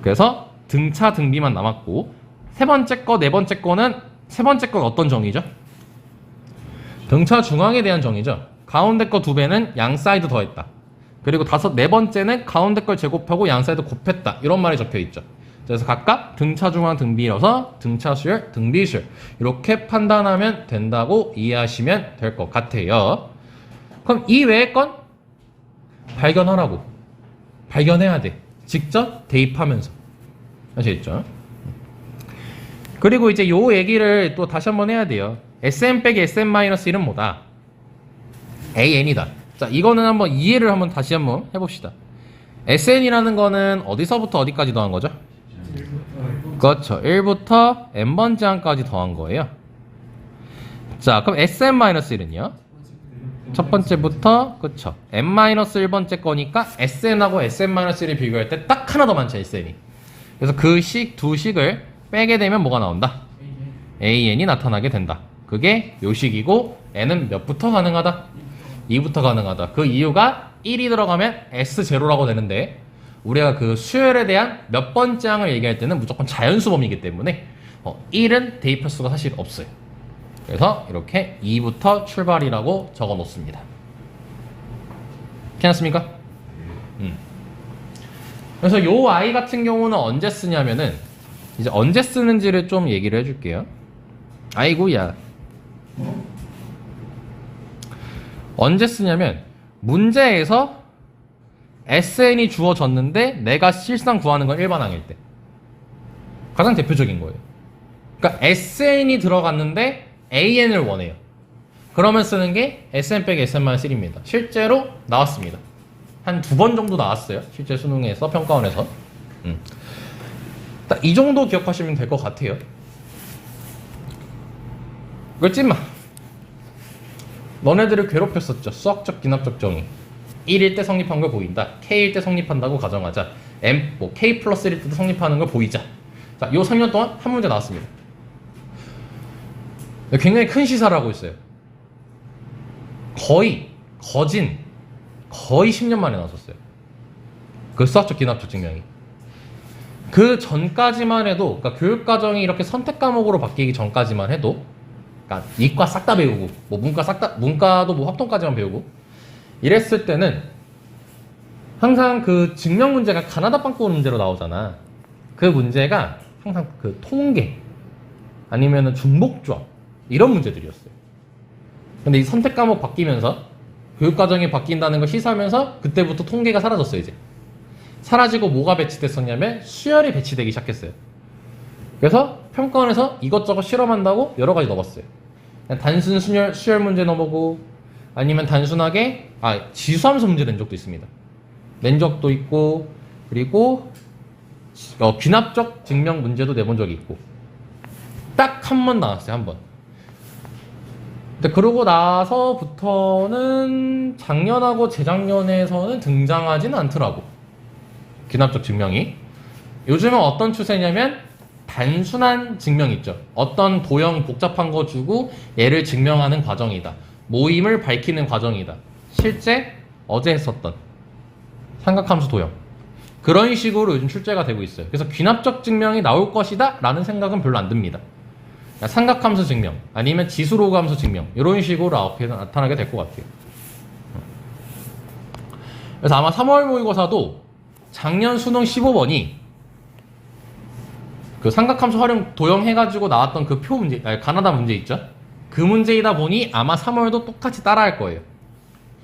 그래서 등차 등비만 남았고 세 번째 거, 네 번째 거는 세 번째 건 어떤 정의죠? 등차 중앙에 대한 정의죠. 가운데 거 2배는 양 사이드 더했다. 그리고 네 번째는 가운데 걸 제곱하고 양 사이드 곱했다. 이런 말이 적혀 있죠. 그래서 각각 등차 중앙 등비여서 등차 수열, 등비 수열 이렇게 판단하면 된다고 이해하시면 될 것 같아요. 그럼 이 외의 건 발견하라고. 발견해야 돼. 직접 대입하면서. 아시겠죠? 그리고 이제 요 얘기를 또 다시 한번 해야 돼요. Sn 빼기 Sn-1은 뭐다? AN이다. 자, 이거는 한번 이해를 다시 한번 해봅시다. SN이라는 거는 어디서부터 어디까지 더한 거죠? 그렇죠. 1부터 n번째 항까지 더한 거예요. 자, 그럼 Sn-1은요? 첫 번째부터, 그쵸. n-1번째 거니까 Sn하고 Sn-1을 비교할 때 딱 하나 더 많죠, Sn이. 그래서 그 두 식을 빼게 되면 뭐가 나온다? AN이 나타나게 된다. 그게 요 식이고, n은 몇부터 가능하다? 2부터 가능하다. 그 이유가 1이 들어가면 S0라고 되는데, 우리가 그 수열에 대한 몇 번째 항을 얘기할 때는 무조건 자연수범이기 때문에 1은 대입할 수가 사실 없어요. 그래서 이렇게 2부터 출발이라고 적어 놓습니다. 괜찮습니까? 그래서 요 아이 같은 경우는 언제 쓰냐면은 이제 언제 쓰는지를 좀 얘기를 해줄게요. 아이고야. 언제 쓰냐면 문제에서 SN이 주어졌는데 내가 실상 구하는 건 일반항일 때. 가장 대표적인 거예요. 그러니까 SN이 들어갔는데 AN을 원해요. 그러면 쓰는 게 SN 빼기 SN-1입니다. 실제로 나왔습니다. 한 2번 정도 나왔어요. 실제 수능에서, 평가원에서. 딱 이 정도 기억하시면 될 것 같아요. 그렇지 마. 너네들을 괴롭혔었죠. 수학적 기납적 정의. 1일 때 성립한 걸 보인다. K일 때 성립한다고 가정하자. K 플러스 1일 때도 성립하는 걸 보이자. 자, 요 3년 동안 한 문제 나왔습니다. 굉장히 큰 시사를 하고 있어요. 거의 10년 만에 나왔었어요. 그 수학적 기납적 증명이. 그 전까지만 해도, 그러니까 교육과정이 이렇게 선택 과목으로 바뀌기 전까지만 해도, 그러니까 이과 싹 다 배우고, 뭐 문과도 뭐 합동까지만 배우고, 이랬을 때는 항상 그 증명 문제가 가나다 빵꾸는 문제로 나오잖아. 그 문제가 항상 그 통계 아니면은 중복조합 이런 문제들이었어요. 근데 이 선택 과목 바뀌면서 교육과정이 바뀐다는 걸 시사하면서 그때부터 통계가 사라졌어요. 이제 사라지고 뭐가 배치됐었냐면 수열이 배치되기 시작했어요. 그래서 평가원에서 이것저것 실험한다고 여러 가지 넣었어요. 그냥 단순 수열 문제 넣어보고 아니면 단순하게 지수함수 문제 낸 적도 있습니다. 낸 적도 있고, 그리고 귀납적 증명 문제도 내본 적이 있고, 딱 한 번 나왔어요. 한 번. 근데 그러고 나서부터는 작년하고 재작년에서는 등장하지는 않더라고. 귀납적 증명이. 요즘은 어떤 추세냐면 단순한 증명 있죠. 어떤 도형 복잡한 거 주고 얘를 증명하는 과정이다. 모임을 밝히는 과정이다. 실제 어제 했었던 삼각함수 도형. 그런 식으로 요즘 출제가 되고 있어요. 그래서 귀납적 증명이 나올 것이다 라는 생각은 별로 안 듭니다. 삼각함수 증명 아니면 지수로그함수 증명 이런 식으로 앞에 나타나게 될 것 같아요. 그래서 아마 3월 모의고사도 작년 수능 15번이 그 삼각함수 활용 도형 해가지고 나왔던 그 가나다 문제 있죠? 그 문제이다 보니 아마 3월도 똑같이 따라할 거예요.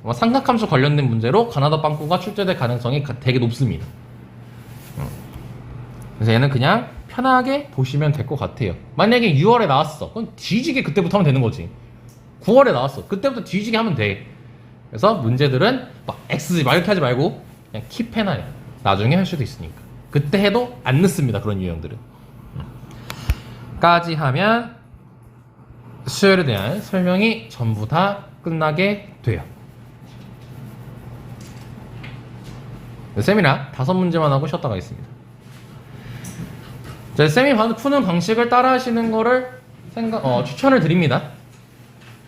아마 삼각함수 관련된 문제로 가나다 빵꾸가 출제될 가능성이 되게 높습니다. 그래서 얘는 그냥 편하게 보시면 될 것 같아요. 만약에 6월에 나왔어. 그럼 뒤지게 그때부터 하면 되는 거지. 9월에 나왔어. 그때부터 뒤지게 하면 돼. 그래서 문제들은 막 X지 막 이렇게 하지 말고 그냥 킵해놔요. 나중에 할 수도 있으니까. 그때 해도 안 늦습니다. 그런 유형들은. 까지 하면 수열에 대한 설명이 전부 다 끝나게 돼요. 쌤이랑 5문제만 하고 쉬었다 가겠습니다. 쌤이 푸는 방식을 따라 하시는 거를 추천을 드립니다.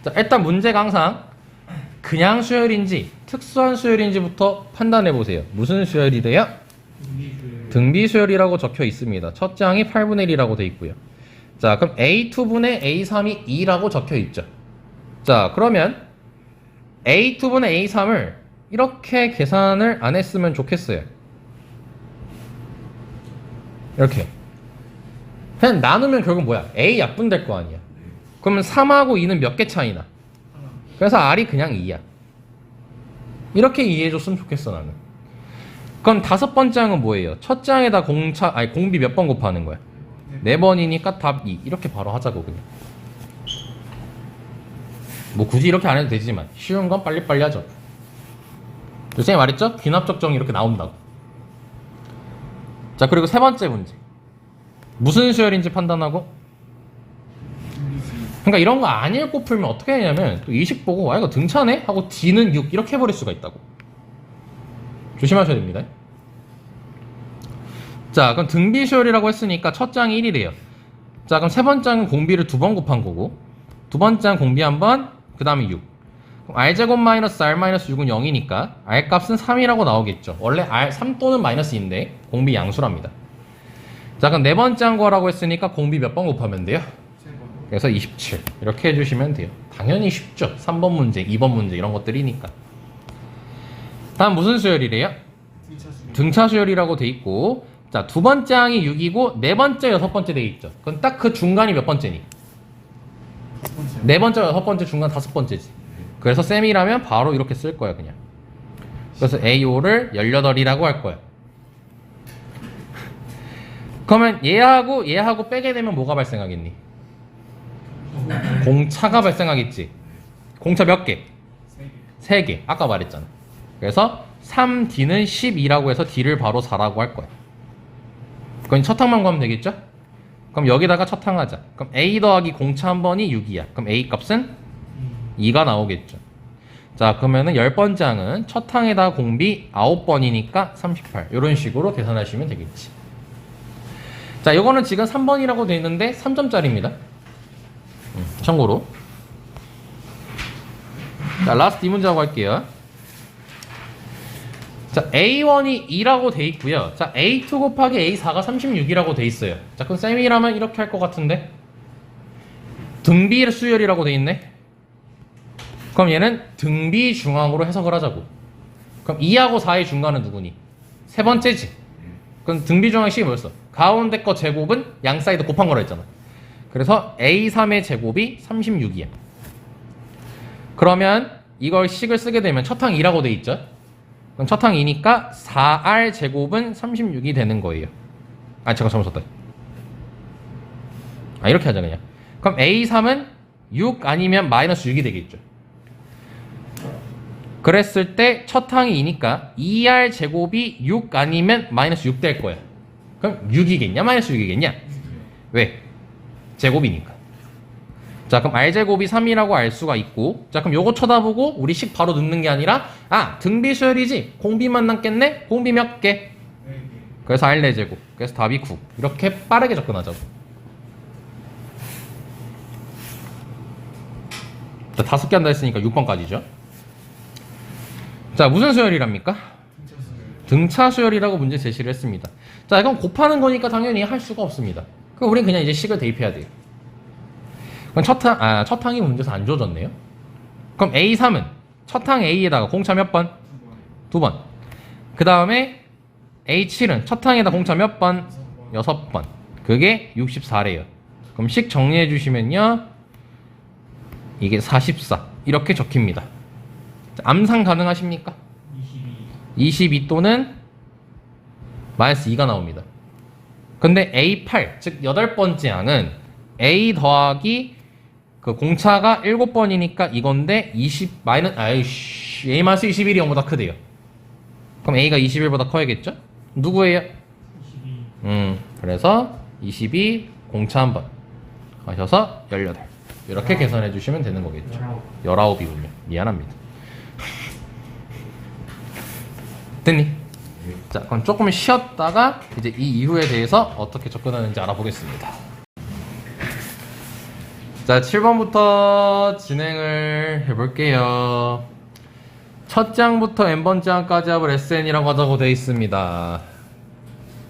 자, 일단 문제가 항상 그냥 수열인지 특수한 수열인지부터 판단해 보세요. 무슨 수열이 돼요? 등비 수열이라고 적혀 있습니다. 첫 장이 8분의 1이라고 돼 있고요. 자, 그럼 A2분의 A3이 2라고 적혀 있죠. 자, 그러면 A2분의 A3을 이렇게 계산을 안 했으면 좋겠어요. 이렇게. 그냥 나누면 결국 뭐야? A 약분될 거 아니야. 그러면 3하고 2는 몇 개 차이나? 그래서 R이 그냥 2야. 이렇게 이해해줬으면 좋겠어, 나는. 그럼 5번째 항은 뭐예요? 첫 장에다 공비 몇 번 곱하는 거야? 4번이니까 답 2. 이렇게 바로 하자고, 그냥. 뭐 굳이 이렇게 안 해도 되지만 쉬운 건 빨리빨리 하죠. 선생님이 말했죠? 귀납적정이 이렇게 나온다고. 자, 그리고 3번째 문제. 무슨 수열인지 판단하고. 그러니까 이런 거 안 읽고 풀면 어떻게 하냐면 또 이식 보고 이거 등차네? 하고 D는 6 이렇게 해버릴 수가 있다고. 조심하셔야 됩니다. 자, 그럼 등비 수열이라고 했으니까 첫 장이 1이래요. 자, 그럼 세 번째 장은 공비를 2번 곱한 거고 두 번째 장 공비 1번, 그 다음에 6. 그럼 R제곱 마이너스 R 마이너스 6은 0이니까 R 값은 3이라고 나오겠죠. 원래 R 3 또는 마이너스 2인데 공비 양수랍니다. 자, 그럼 네 번째 한 거라고 했으니까 공비 몇 번 곱하면 돼요? 그래서 27 이렇게 해주시면 돼요. 당연히 쉽죠. 3번 문제, 2번 문제 이런 것들이니까. 다음 무슨 수열이래요? 등차 수열이라고 돼 있고, 자, 두 번째 항이 6이고 네 번째, 여섯 번째 돼 있죠. 그럼 딱 그 중간이 몇 번째니? 네 번째, 여섯 번째, 중간 5번째지. 그래서 쌤이라면 바로 이렇게 쓸 거야, 그냥. 그래서 A5를 18이라고 할 거야. 그러면 얘하고 빼게 되면 뭐가 발생하겠니? 공차가 발생하겠지. 공차 몇 개? 3개. 아까 말했잖아. 그래서 3D는 12라고 해서 D를 바로 4라고 할 거야. 그럼 첫 항만 구하면 되겠죠? 그럼 여기다가 첫 항 하자. 그럼 A 더하기 공차 한 번이 6이야. 그럼 A 값은 2가 나오겠죠. 자, 그러면은 10번째 항은 첫 항에다 공비 9번이니까 38. 이런 식으로 계산하시면 되겠지. 자, 이거는 지금 3번이라고 되어 있는데 3점짜리입니다. 참고로. 자, 라스트 이 문제 하고 할게요. 자, A1이 2라고 돼 있고요. 자, A2 곱하기 A4가 36이라고 돼 있어요. 자, 그럼 쌤이라면 이렇게 할 것 같은데 등비 수열이라고 돼 있네. 그럼 얘는 등비 중앙으로 해석을 하자고. 그럼 2하고 4의 중간은 누구니? 세 번째지. 그럼 등비 중앙식이 뭐였어? 가운데 거 제곱은 양 사이드 곱한 거라 했잖아. 그래서 A3의 제곱이 36이야. 그러면 이걸 식을 쓰게 되면 첫 항 2라고 돼 있죠? 그럼 첫 항 2니까 4R 제곱은 36이 되는 거예요. 아, 제가 잘못 썼다. 아, 이렇게 하자, 그냥. 그럼 A3은 6 아니면 마이너스 6이 되겠죠. 그랬을 때 첫 항이 2니까 2R 제곱이 6 아니면 마이너스 6 될 거야. 그럼 6이겠냐? 마이너스 6이겠냐? 왜? 제곱이니까. 자, 그럼 R제곱이 3이라고 알 수가 있고, 자, 그럼 요거 쳐다보고 우리 식 바로 넣는 게 아니라, 아, 등비 수열이지? 공비만 남겠네? 공비 몇 개? 그래서 R 4제곱. 그래서 답이 9. 이렇게 빠르게 접근하자고. 자, 5개 한다 했으니까 6번까지죠. 자, 무슨 수열이랍니까? 등차 수열이라고 문제 제시를 했습니다. 자, 이건 곱하는 거니까 당연히 할 수가 없습니다. 그럼 우린 그냥 이제 식을 대입해야 돼요. 그럼 첫 항이 문제에서 안 주어졌네요. 그럼 A3은 첫 항 A에다가 공차 몇 번? 2번. 그 다음에 A7은 첫 항에다 공차 몇 번? 6번. 그게 64래요. 그럼 식 정리해 주시면요. 이게 44. 이렇게 적힙니다. 자, 암산 가능하십니까? 22 또는 마이너스 2가 나옵니다. 근데 A8, 즉 8번째 항은 A 더하기 그 공차가 7번이니까 이건데 A 마이너스 21이 0보다 크대요. 그럼 A가 21보다 커야겠죠? 누구예요? 22. 그래서 22 공차 한번 하셔서 18 이렇게 계산해 주시면 되는 거겠죠. 19이군요. 미안합니다. 됐니? 자, 그럼 조금 쉬었다가 이제 이 이후에 대해서 어떻게 접근하는지 알아보겠습니다. 자, 7번부터 진행을 해볼게요. 첫 장부터 n번째 항까지 합을 SN이라고 하자고 되어 있습니다.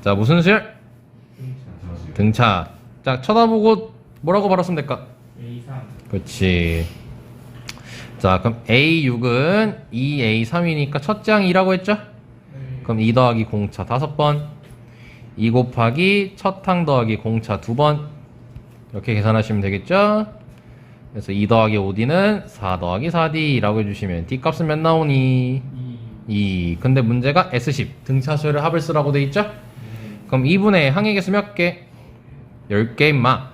자, 무슨 수열? 등차. 자, 쳐다보고 뭐라고 바랐으면 될까? A3. 그렇지. 자, 그럼 A6은 2A3이니까 첫 장 2라고 했죠? 네. 그럼 2 더하기 공차 5번, 2 곱하기 첫 항 더하기 공차 2번 이렇게 계산하시면 되겠죠? 그래서 2 더하기 5D는 4 더하기 4D라고 해주시면 D 값은 몇 나오니? 2. 근데 문제가 S10 등차 수열의 합을 쓰라고 돼 있죠? 그럼 2분의 항의 개수 몇 개? 10개 임마.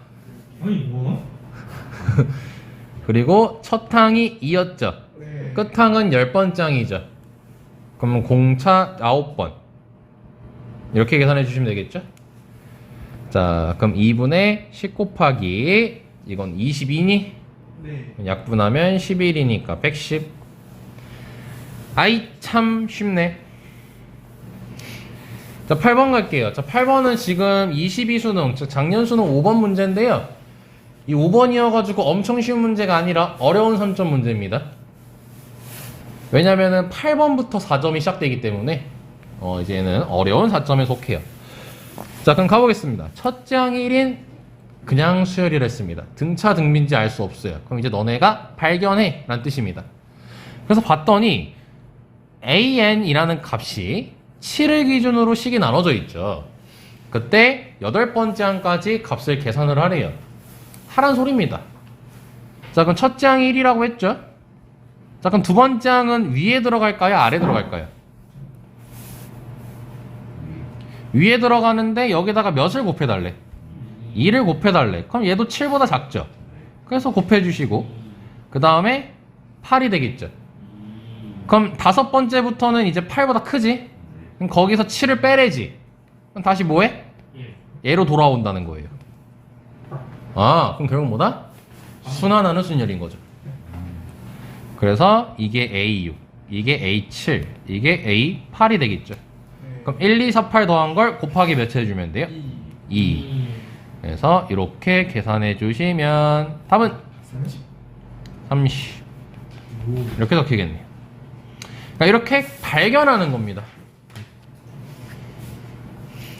아니 뭐야? 그리고 첫 항이 2였죠? 네. 끝 항은 10번째 항이죠? 그러면 공차 9번 이렇게 계산해 주시면 되겠죠? 자, 그럼 2분의 10 곱하기 이건 22니? 네. 약분하면 11이니까 110. 아이 참 쉽네. 자, 8번 갈게요. 자, 8번은 지금 22수능, 즉 작년 수능 5번 문제인데요. 이 5번이어가지고 엄청 쉬운 문제가 아니라 어려운 3점 문제입니다. 왜냐면은 8번부터 4점이 시작되기 때문에 이제는 어려운 4점에 속해요. 자, 그럼 가보겠습니다. 첫째 항이 1인 그냥 수열이라 했습니다. 등차 등비인지 알 수 없어요. 그럼 이제 너네가 발견해 라는 뜻입니다. 그래서 봤더니 AN이라는 값이 7을 기준으로 식이 나눠져 있죠. 그때 8번째 항까지 값을 계산을 하래요. 하란 소리입니다. 자, 그럼 첫째 항이 1이라고 했죠? 자, 그럼 두 번째 항은 위에 들어갈까요? 아래 들어갈까요? 위에 들어가는데 여기다가 몇을 곱해달래? 2를 곱해달래. 그럼 얘도 7보다 작죠? 그래서 곱해주시고 그 다음에 8이 되겠죠? 그럼 다섯 번째부터는 이제 8보다 크지? 그럼 거기서 7을 빼래지. 그럼 다시 뭐해? 얘로 돌아온다는 거예요. 아, 그럼 결국 뭐다? 순환하는 순열인 거죠. 그래서 이게 A6, 이게 A7, 이게 A8이 되겠죠. 그럼 1, 2, 4, 8 더한 걸 곱하기 몇 해주면 돼요? 2. 그래서 이렇게 계산해 주시면 답은 30. 이렇게 적히겠네요. 그러니까 이렇게 발견하는 겁니다.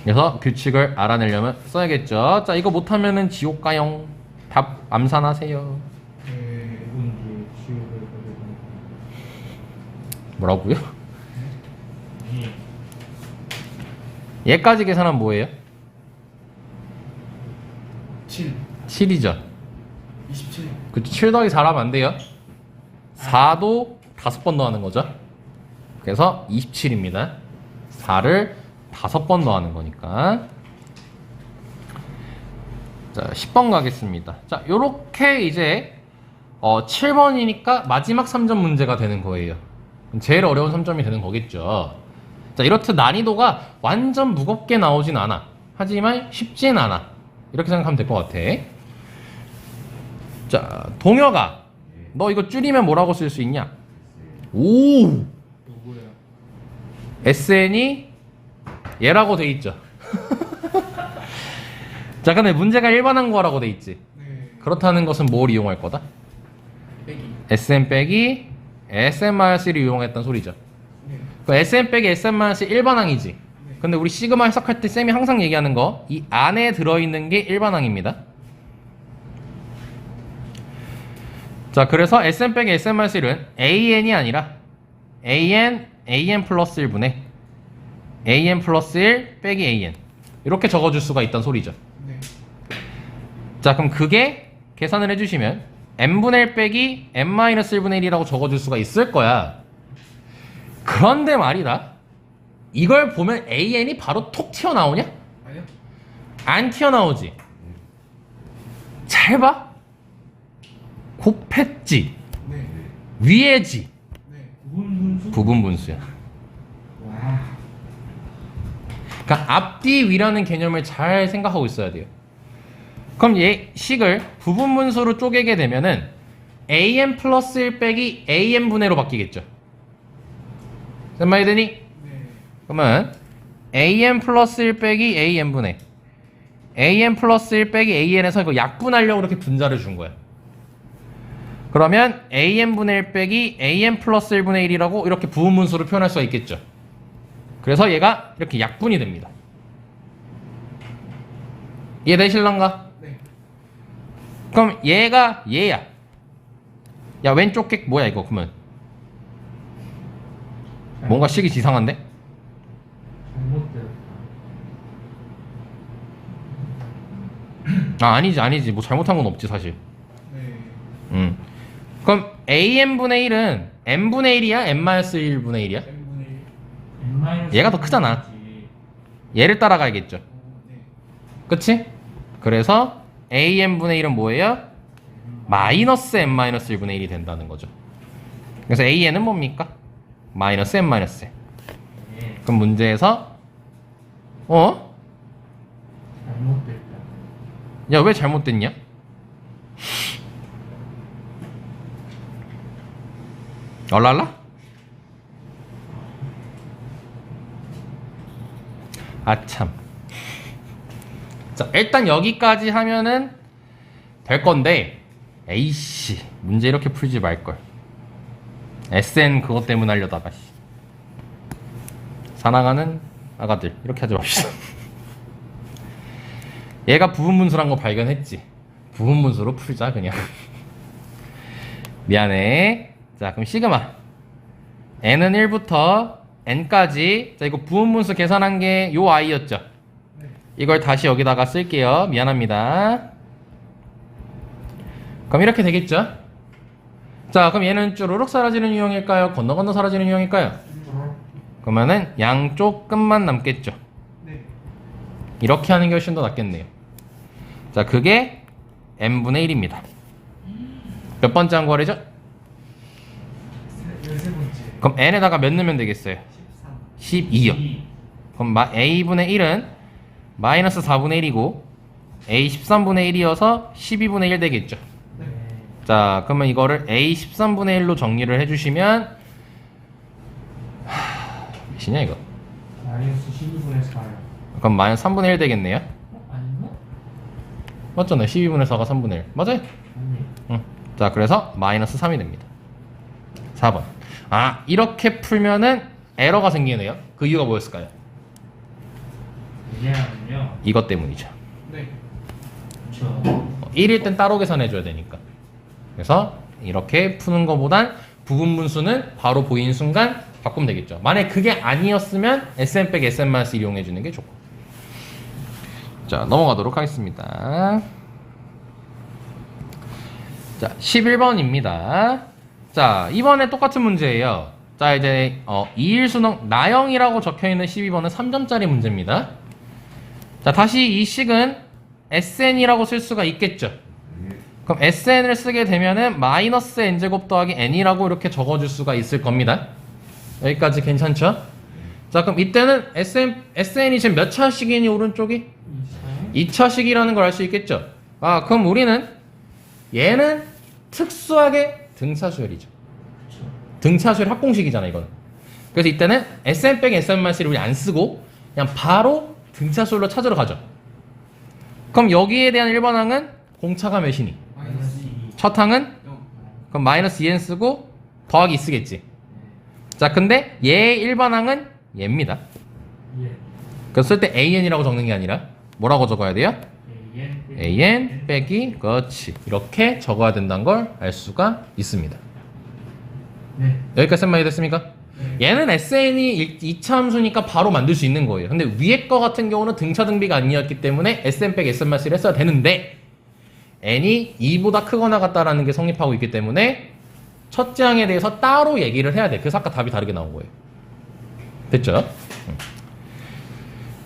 그래서 규칙을 알아내려면 써야겠죠. 자, 이거 못하면은 지옥 가용. 답 암산하세요. 네, 이건 이제 지옥을 뭐라고요? 네. 얘까지 계산하면 뭐예요? 7. 7이죠. 27. 그쵸, 7 더하기 4라면 안 돼요. 4도 5번 더하는 거죠. 그래서 27입니다. 4를 5번 더하는 거니까. 자, 10번 가겠습니다. 자, 요렇게 이제 7번이니까 마지막 3점 문제가 되는 거예요. 제일 어려운 3점이 되는 거겠죠. 자, 이렇듯 난이도가 완전 무겁게 나오진 않아. 하지만 쉽진 않아. 이렇게 생각하면 될 것 같아. 자, 동혁아, 너 이거 줄이면 뭐라고 쓸 수 있냐? 오! 이거 뭐야? SN이 얘라고 돼 있죠. 자, 근데 문제가 일반한 거라고 돼 있지. 네. 그렇다는 것은 뭘 이용할 거다? 빼기. SN 빼기 SN-1을 이용했단 소리죠. 네. 그 SN 빼기 SN-1 일반항이지. 근데 우리 시그마 해석할 때 쌤이 항상 얘기하는 거, 이 안에 들어있는 게 일반항입니다. 자, 그래서 SN 빼기 SN-1은 AN이 아니라 AN 플러스 1분의 AN 플러스 1 빼기 AN 이렇게 적어줄 수가 있단 소리죠. 네. 자, 그럼 그게 계산을 해주시면 n분의 1 빼기 n-1분의 1이라고 적어줄 수가 있을 거야. 그런데 말이다. 이걸 보면 AN이 바로 톡 튀어나오냐? 아니요? 안 튀어나오지. 잘 봐. 곱했지. 네. 위에지. 네. 부분분수야. 와. 그러니까 앞뒤 위라는 개념을 잘 생각하고 있어야 돼요. 그럼 얘 식을 부분분수로 쪼개게 되면은 an 플러스 1 빼기 an 분의로 바뀌겠죠. 무슨 말이 되니? 네. 그러면 an 플러스 1 빼기 an 분의 an 플러스 1 빼기 an에서 이거 약분하려고 이렇게 분자를 준 거야. 그러면 an 분의 1 빼기 an 플러스 1분의 1이라고 이렇게 부분분수로 표현할 수가 있겠죠. 그래서 얘가 이렇게 약분이 됩니다. 이해되실란가? 네. 그럼 얘가 얘야. 야 왼쪽 객 뭐야 이거 그러면? 뭔가 식이 이상한데? 아 아니지 뭐 잘못한 건 없지 사실. 네. 그럼 an분의 1은 n분의 1이야? n-1분의 1이야? n분의 1. 얘가 더 크잖아. 얘를 따라가야겠죠. 네. 그치? 그래서 an분의 1은 뭐예요? 마이너스 n-1분의 1이 된다는 거죠. 그래서 an은 뭡니까? 마이너스 n-1. 그럼 문제에서 잘못됐다. 야 왜 잘못됐냐? 얼랄라? 아참. 자 일단 여기까지 하면은 될 건데 에이씨 문제 이렇게 풀지 말걸. SN 그것 때문에 하려다가 사랑하는 아가들 이렇게 하지 맙시다. 얘가 부분분수란 거 발견했지. 부분분수로 풀자 그냥. 미안해. 자 그럼 시그마 n은 1부터 n까지. 자 이거 부분분수 계산한 게 요 i였죠. 이걸 다시 여기다가 쓸게요. 미안합니다. 그럼 이렇게 되겠죠. 자 그럼 얘는 쭈루룩 사라지는 유형일까요? 건너 사라지는 유형일까요? 그러면은 양쪽 끝만 남겠죠. 네. 이렇게 하는 게 훨씬 더 낫겠네요. 자 그게 n분의 1입니다. 몇 번째 한 거래죠? 13번째. 그럼 n에다가 몇 넣으면 되겠어요? 13. 12요. 그럼 a분의 1은 마이너스 4분의 1이고 a 13분의 1이어서 12분의 1 되겠죠. 네. 자 그러면 이거를 a 13분의 1로 정리를 해주시면 몇이냐 이거? 마이너스 12분의 4요. 그럼 마이너스 3분의 1 되겠네요. 아닌가? 맞잖아요. 12분의 4가 3분의 1 맞아요? 아니. 응. 자 그래서 마이너스 3이 됩니다. 4번. 아 이렇게 풀면은 에러가 생기네요. 그 이유가 뭐였을까요? 왜냐하면요. 이것 때문이죠. 네. 그렇죠. 1일 땐 따로 계산해줘야 되니까. 그래서 이렇게 푸는 것보단 부분분수는 바로 보이는 순간 바꾸면 되겠죠. 만약에 그게 아니었으면 SM 빼기 SM-1 이용해주는 게 좋고. 자 넘어가도록 하겠습니다. 자 11번입니다. 자 이번에 똑같은 문제예요. 자 이제 2일 수능 나영이라고 적혀있는 12번은 3점짜리 문제입니다. 자 다시 이 식은 SN이라고 쓸 수가 있겠죠. 그럼 SN을 쓰게 되면은 마이너스 n제곱 더하기 n이라고 이렇게 적어줄 수가 있을 겁니다. 여기까지 괜찮죠? 자 그럼 이때는 SN이 지금 몇 차식이니 오른쪽이? 2차식이라는 걸 알 수 있겠죠. 아 그럼 우리는 얘는 특수하게 등차수열이죠. 등차수열 합공식이잖아 이거는. 그래서 이때는 SN 빼기 SM-1을 우리 안 쓰고 그냥 바로 등차수열로 찾으러 가죠. 그럼 여기에 대한 1번 항은 공차가 몇이니? 마이너스 2. 첫 항은? 0. 그럼 마이너스 2n 쓰고 더하기 2 쓰겠지. 자 근데 얘의 1번 항은 얘입니다. 예. 그래서 쓸 때 an이라고 적는 게 아니라 뭐라고 적어야 돼요? an 빼기 그렇지 이렇게 적어야 된다는 걸 알 수가 있습니다. 네. 여기까지 쌤 많이 됐습니까? 네. 얘는 SN이 2차 함수니까 바로 만들 수 있는 거예요. 근데 위에 거 같은 경우는 등차 등비가 아니었기 때문에 SN 빼기 SM-1을 했어야 되는데 n이 2보다 크거나 같다라는 게 성립하고 있기 때문에 첫째 항에 대해서 따로 얘기를 해야 돼. 그래서 아까 답이 다르게 나온 거예요. 됐죠?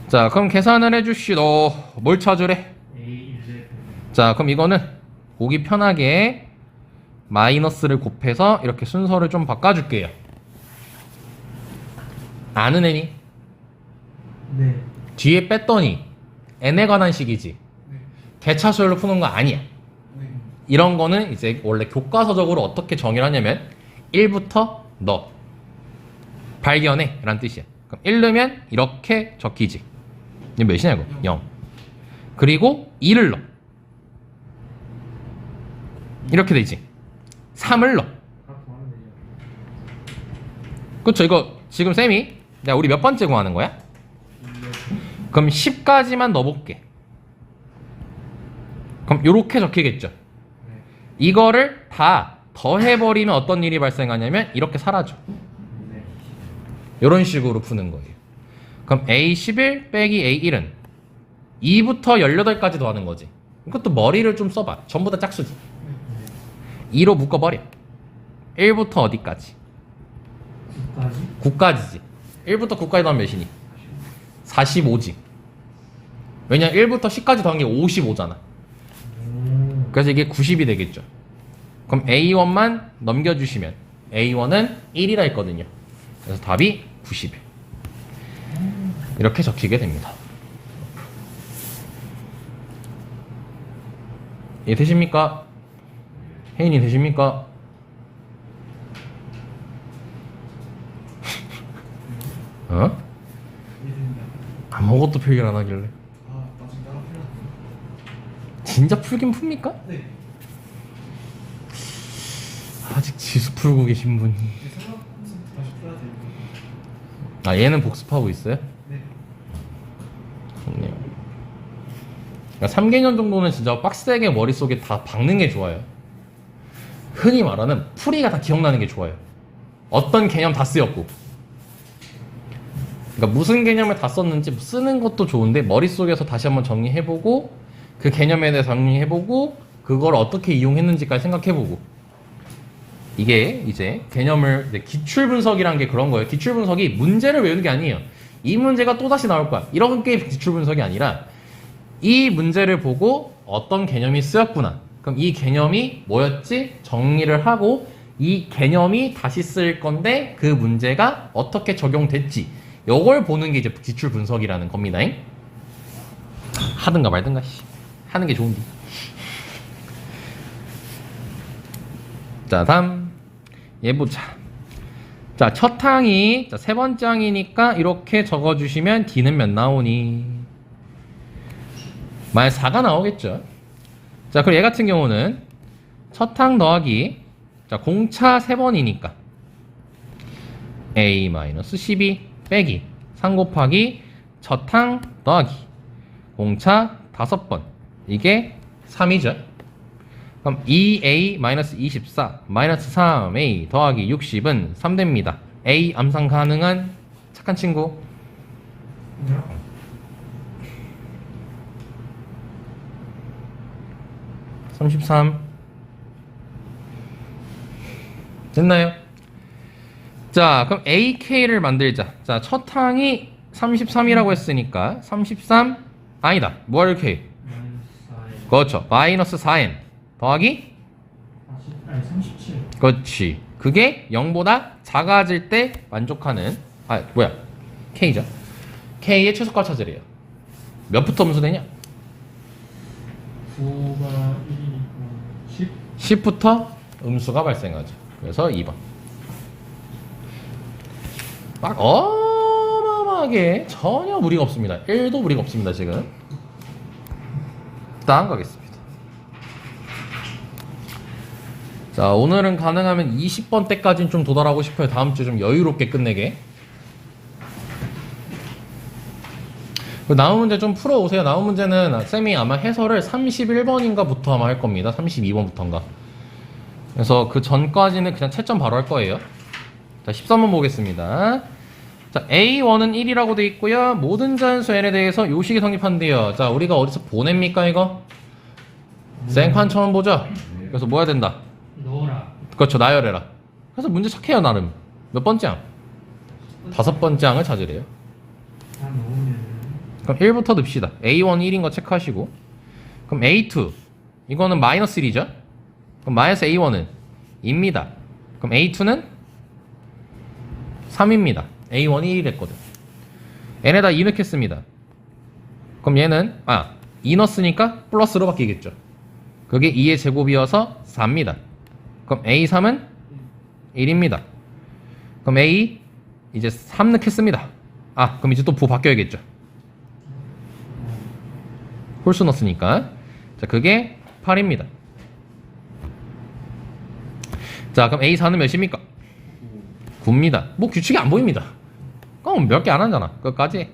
자, 그럼 계산을 해주시도. 뭘 찾으래? A 1Z. 자, 그럼 이거는 보기 편하게 마이너스를 곱해서 이렇게 순서를 좀 바꿔줄게요. 아는 애니? 네. 뒤에 뺐더니 n에 관한 식이지. 네. 대차수열로 푸는 거 아니야. 네. 이런 거는 이제 원래 교과서적으로 어떻게 정의를 하냐면 1부터 너 발견해 라는 뜻이야. 그럼 1 넣으면 이렇게 적히지. 이게 몇이냐 이거? 0. 그리고 2를 넣어. 이렇게 되지. 3을 넣어. 그렇게 하면 되죠. 그쵸? 이거 지금 쌤이 야 우리 몇 번째 구하는 거야? 그럼 10까지만 넣어볼게. 그럼 요렇게 적히겠죠. 네. 이거를 다 더해버리면 어떤 일이 발생하냐면 이렇게 사라져. 네. 이런 식으로 푸는 거예요. 그럼 A11 빼기 A1은 2부터 18까지 더하는 거지. 이것도 머리를 좀 써봐. 전부 다 짝수지. 2로 묶어버려. 1부터 어디까지? 9까지? 9까지지. 1부터 9까지 더하면 몇이니? 45지. 왜냐 1부터 10까지 더한 게 55잖아. 그래서 이게 90이 되겠죠. 그럼 A1만 넘겨주시면 A1은 1이라 했거든요. 그래서 답이 90. 이렇게 적히게 됩니다. 이해 되십니까? 혜인이 되십니까? 어? 아무것도 표현 안 하길래. 아, 나중에 따라 필요. 진짜 풀긴 풉니까? 네. 아직 지수 풀고 계신 분이. 생각 다시 풀어야 돼요. 아 얘는 복습하고 있어요? 네. 좋네요. 그러니까 3개년 정도는 진짜 빡세게 머릿속에 다 박는 게 좋아요. 흔히 말하는 풀이가 다 기억나는 게 좋아요. 어떤 개념 다 쓰였고. 그러니까 무슨 개념을 다 썼는지 쓰는 것도 좋은데 머릿속에서 다시 한번 정리해보고 그 개념에 대해서 정리해보고 그걸 어떻게 이용했는지까지 생각해보고 이게 이제 개념을 이제 기출 분석이란 게 그런 거예요. 기출 분석이 문제를 외우는 게 아니에요. 이 문제가 또다시 나올 거야. 이런 게 기출 분석이 아니라 이 문제를 보고 어떤 개념이 쓰였구나. 그럼 이 개념이 뭐였지? 정리를 하고 이 개념이 다시 쓰일 건데 그 문제가 어떻게 적용됐지? 요걸 보는 게 이제 기출 분석이라는 겁니다. 하든가 말든가 하는 게 좋은데. 자, 다음 얘 보자. 자, 첫 항이 자, 세 번째 항이니까 이렇게 적어주시면 D는 몇 나오니? 만약 4가 나오겠죠. 자, 그리고 얘 같은 경우는 첫 항 더하기 자, 공차 3번이니까 A-12 빼기 3 곱하기 첫 항 더하기 공차 5번 이게 3이죠. 그럼 2A-24 마이너스 3A 더하기 60은 3 됩니다. A 암산 가능한 착한 친구. 네. 33 됐나요? 자, 그럼 AK를 만들자. 자, 첫 항이 33이라고 했으니까 33 아니다. 뭐 할 K? 마이너스 4에 그렇죠. 마이너스 4n 더하기 37. 그렇지. 그게 0보다 작아질 때 만족하는 K죠. K의 최소값 찾으래요. 몇부터 음수되냐? 9가 1이니까 10. 10부터 음수가 발생하죠. 그래서 2번. 막 어마어마하게 전혀 무리가 없습니다. 1도 무리가 없습니다. 지금 다음 가겠습니다. 자, 오늘은 가능하면 20번 때까지는 좀 도달하고 싶어요. 다음 주 좀 여유롭게 끝내게. 나온 문제 좀 풀어오세요. 나온 문제는 쌤이 아마 해설을 31번인가부터 아마 할 겁니다. 32번부터인가. 그래서 그 전까지는 그냥 채점 바로 할 거예요. 자, 13번 보겠습니다. 자, A1은 1이라고 돼 있고요. 모든 자연수 N에 대해서 요식이 성립한대요. 자, 우리가 어디서 보냅니까 이거? 생판 처음 보죠? 그래서 뭐 해야 된다? 넣어라. 그렇죠. 나열해라. 그래서 문제 착해요 나름. 몇 번째야? 다섯 번째 항을 찾으래요. 다 넣으면 그럼 1부터 넣읍시다. A1 1인 거 체크하시고. 그럼 A2 이거는 마이너스 1이죠? 그럼 마이너스 A1은 2입니다. 그럼 A2는 3입니다. A1이 1이랬거든. n에다 2 넣겠습니다. 그럼 얘는 2 넣었으니까 플러스로 바뀌겠죠. 그게 2의 제곱이어서 4입니다. 그럼 A3은 1입니다. 그럼 A 이제 3 넣겠습니다. 그럼 이제 또 부호 바뀌어야겠죠. 홀수 넣었으니까. 자, 그게 8입니다. 자, 그럼 A4는 몇입니까? 9입니다. 뭐 규칙이 안 보입니다. 그럼 몇 개 안 하잖아. 끝까지.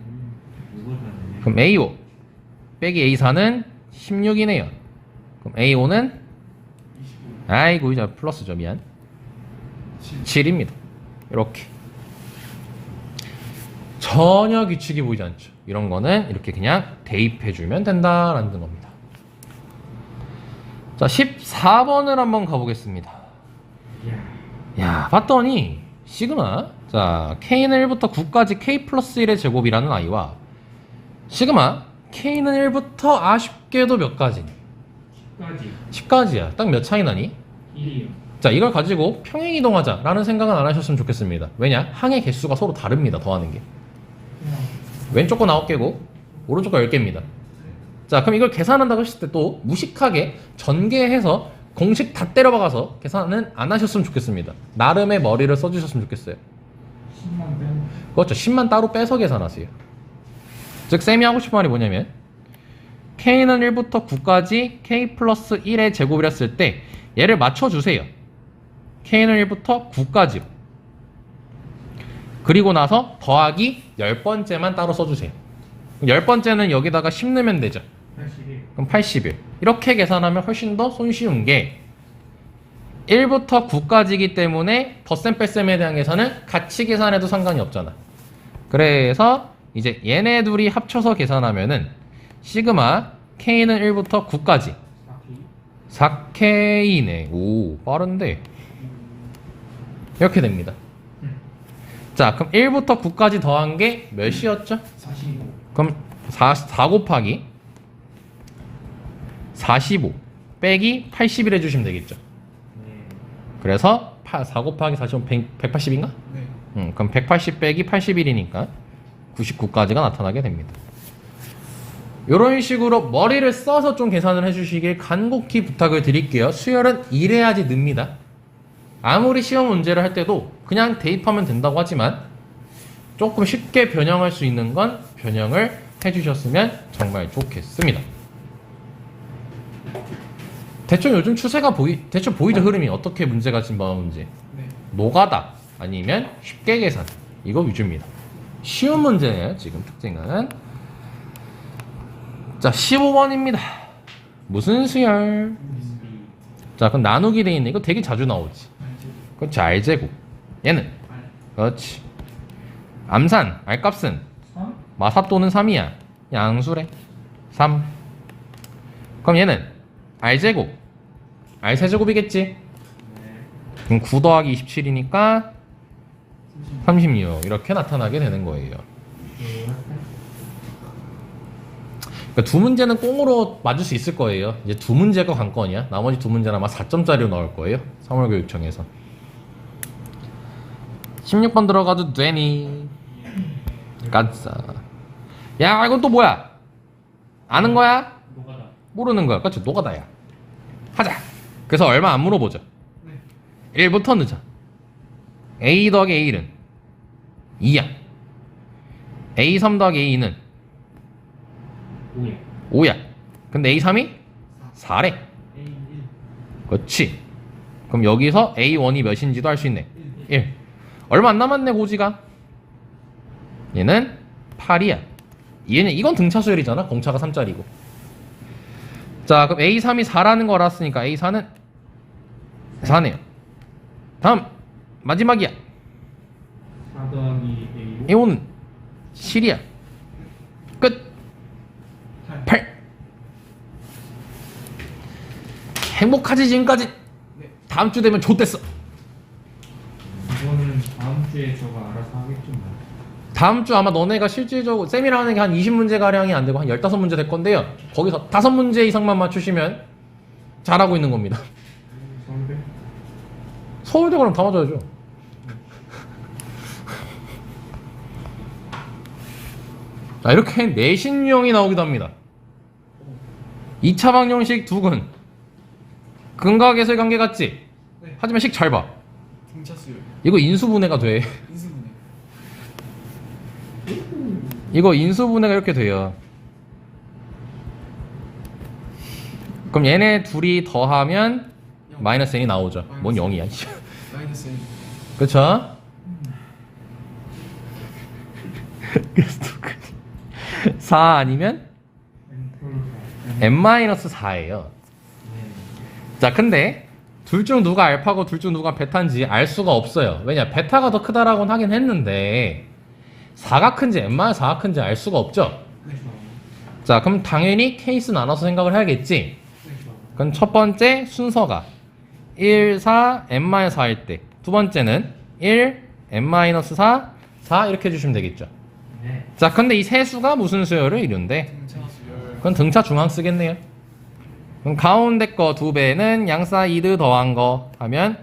그럼 A5 빼기 A4는 16이네요. 그럼 A5는 아이고 이제 플러스죠. 미안. 7입니다. 이렇게. 전혀 규칙이 보이지 않죠. 이런 거는 이렇게 그냥 대입해주면 된다라는 겁니다. 자, 14번을 한번 가보겠습니다. 야, 봤더니 시그마 자 K는 1부터 9까지 K 플러스 1의 제곱이라는 아이와 시그마 K는 1부터 아쉽게도 몇 가지? 10까지 10까지야. 딱 몇 차이 나니? 1이요. 자, 이걸 가지고 평행 이동하자 라는 생각은 안 하셨으면 좋겠습니다. 왜냐? 항의 개수가 서로 다릅니다. 더하는 게. 왼쪽 거 9개고 오른쪽 거 10개입니다. 자, 그럼 이걸 계산한다고 했을 때 또 무식하게 전개해서 공식 다 때려박아서 계산은 안 하셨으면 좋겠습니다. 나름의 머리를 써주셨으면 좋겠어요. 10만 빼면 그렇죠. 10만 따로 빼서 계산하세요. 즉 쌤이 하고 싶은 말이 뭐냐면 K는 1부터 9까지 K 플러스 1의 제곱이라 했을 때 얘를 맞춰주세요. K는 1부터 9까지로. 그리고 나서 더하기 10번째만 따로 써주세요. 10번째는 여기다가 10 넣으면 되죠. 81. 그럼 81. 이렇게 계산하면 훨씬 더 손쉬운 게 1부터 9까지이기 때문에 덧셈 뺄셈에 대한 계산은 같이 계산해도 상관이 없잖아. 그래서 이제 얘네 둘이 합쳐서 계산하면은 시그마 K는 1부터 9까지 4K네. 오, 빠른데. 이렇게 됩니다. 자, 그럼 1부터 9까지 더한 게 몇이었죠? 45. 그럼 4 곱하기 45 빼기 81 해주시면 되겠죠. 네. 그래서 4 곱하기 45 180인가? 네. 그럼 180 빼기 81이니까 99까지가 나타나게 됩니다. 이런 식으로 머리를 써서 좀 계산을 해주시길 간곡히 부탁을 드릴게요. 수열은 이래야지 늡니다. 아무리 시험 문제를 할 때도 그냥 대입하면 된다고 하지만 조금 쉽게 변형할 수 있는 건 변형을 해주셨으면 정말 좋겠습니다. 대충 요즘 추세가 대충 보이죠? 흐름이 어떻게 문제가 지금 나오는지. 네. 노가다 아니면 쉽게 계산 이거 위주입니다. 쉬운 문제예요. 지금 특징은 자 15번입니다. 무슨 수열? 자 그럼 나누기 돼 있네. 이거 되게 자주 나오지. 그렇지. R제곱 얘는 그렇지. 암산 R값은 3? 마사또는 3이야. 양수래 3. 그럼 얘는 R제곱 R세제곱이겠지. 네. 그럼 9 더하기 27이니까 36 이렇게 나타나게 되는 거예요. 그러니까 두 문제는 꽁으로 맞을 수 있을 거예요. 이제 두 문제가 관건이야. 나머지 두 문제는 아마 4점짜리로 나올 거예요. 3월 교육청에서. 16번 들어가도 되니? 까싸. 야, 이건 또 뭐야? 아는 거야? 노가다. 모르는 거야. 그렇지. 노가다야. 하자. 그래서 얼마 안 물어보죠. 네. 1부터 넣자. A 더하기 A1은 2야. A3 더하기 A2는 5야. 5야. 근데 A3이 4래. A1. 그렇지. 그럼 여기서 A1이 몇인지도 알 수 있네. 1. 얼마 안 남았네, 고지가. 얘는 8이야. 얘는 이건 등차 수열이잖아. 공차가 3짜리고. 자, 그럼 A3이 4라는 거 알았으니까 A4는 4네요. 다음 마지막이야. 4 더하기 A5. A5는 7이야. 끝. 8. 행복하지 지금까지. 다음 주 되면 좋댔어. 이거는 다음 주에 저가 알아서 하겠죠. 뭐. 다음 주 아마 너네가 실질적으로 쌤이랑 하는 게 한 20문제 가량이 안 되고 한 15문제 될 건데요. 거기서 5문제 이상만 맞추시면 잘하고 있는 겁니다. 서울대? 서울대 그럼 다 맞아야죠. 자, 이렇게 내신 유형이 나오기도 합니다. 2차 방정식 두근. 근각에서의 관계 같지? 네. 하지만 식 잘 봐. 등차수열. 이거 인수분해가 돼. 인수분해. 이거 인수분해가 이렇게 돼요. 그럼 얘네 둘이 더하면 마이너스 n이 나오죠. 뭔 0이야. 마이너스 N. 그쵸? 그래서 4 아니면 n-4예요. 자, 근데 둘 중 누가 알파고 둘 중 누가 베타인지 알 수가 없어요. 왜냐? 베타가 더 크다라고는 하긴 했는데 4가 큰지 n-4가 큰지 알 수가 없죠. 네. 자, 그럼 당연히 케이스 나눠서 생각을 해야겠지. 네. 그럼 첫 번째 순서가 1, 4, n-4일 때, 두 번째는 1, n-4, 4 이렇게 해주시면 되겠죠. 네. 자, 근데 이 세 수가 무슨 수열을 이룬대? 등차수열. 그건 등차 중앙 쓰겠네요. 그럼 가운데 거 2배는 양사이드 더한 거 하면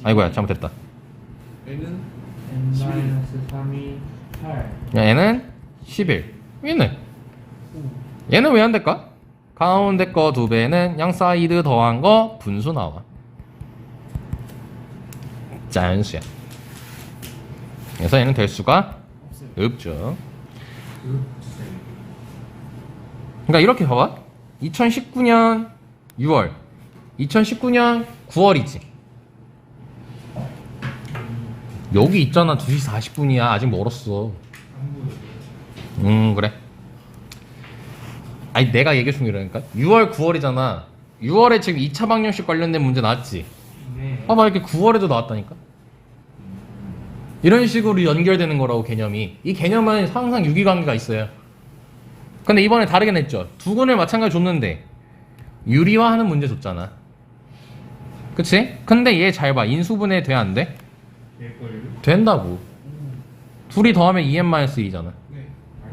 아이고야 잘못했다. N은 n-3이 8. 야, 얘는 11. 얘는 왜 안 될까? 가운데 거 2배는 양사이드 더한 거 분수 나와. 자연수야. 그래서 얘는 될 수가 없어요. 없죠. 그러니까 이렇게 봐봐. 2019년 6월, 2019년 9월이지. 여기 있잖아. 2시 40분이야. 아직 멀었어. 그래. 아니 내가 얘기해 준 게 이러니까 6월 9월이잖아. 6월에 지금 2차 방정식 관련된 문제 나왔지. 네. 봐봐 이렇게 9월에도 나왔다니까. 이런 식으로 연결되는 거라고 개념이. 이 개념은 항상 유기관계가 있어요. 근데 이번에 다르게 냈죠. 두근을 마찬가지 줬는데 유리화하는 문제 줬잖아. 그치? 근데 얘 잘 봐. 인수분해 돼 안 돼? 될걸요? 된다고. 둘이 더하면 2n-2잖아. 네.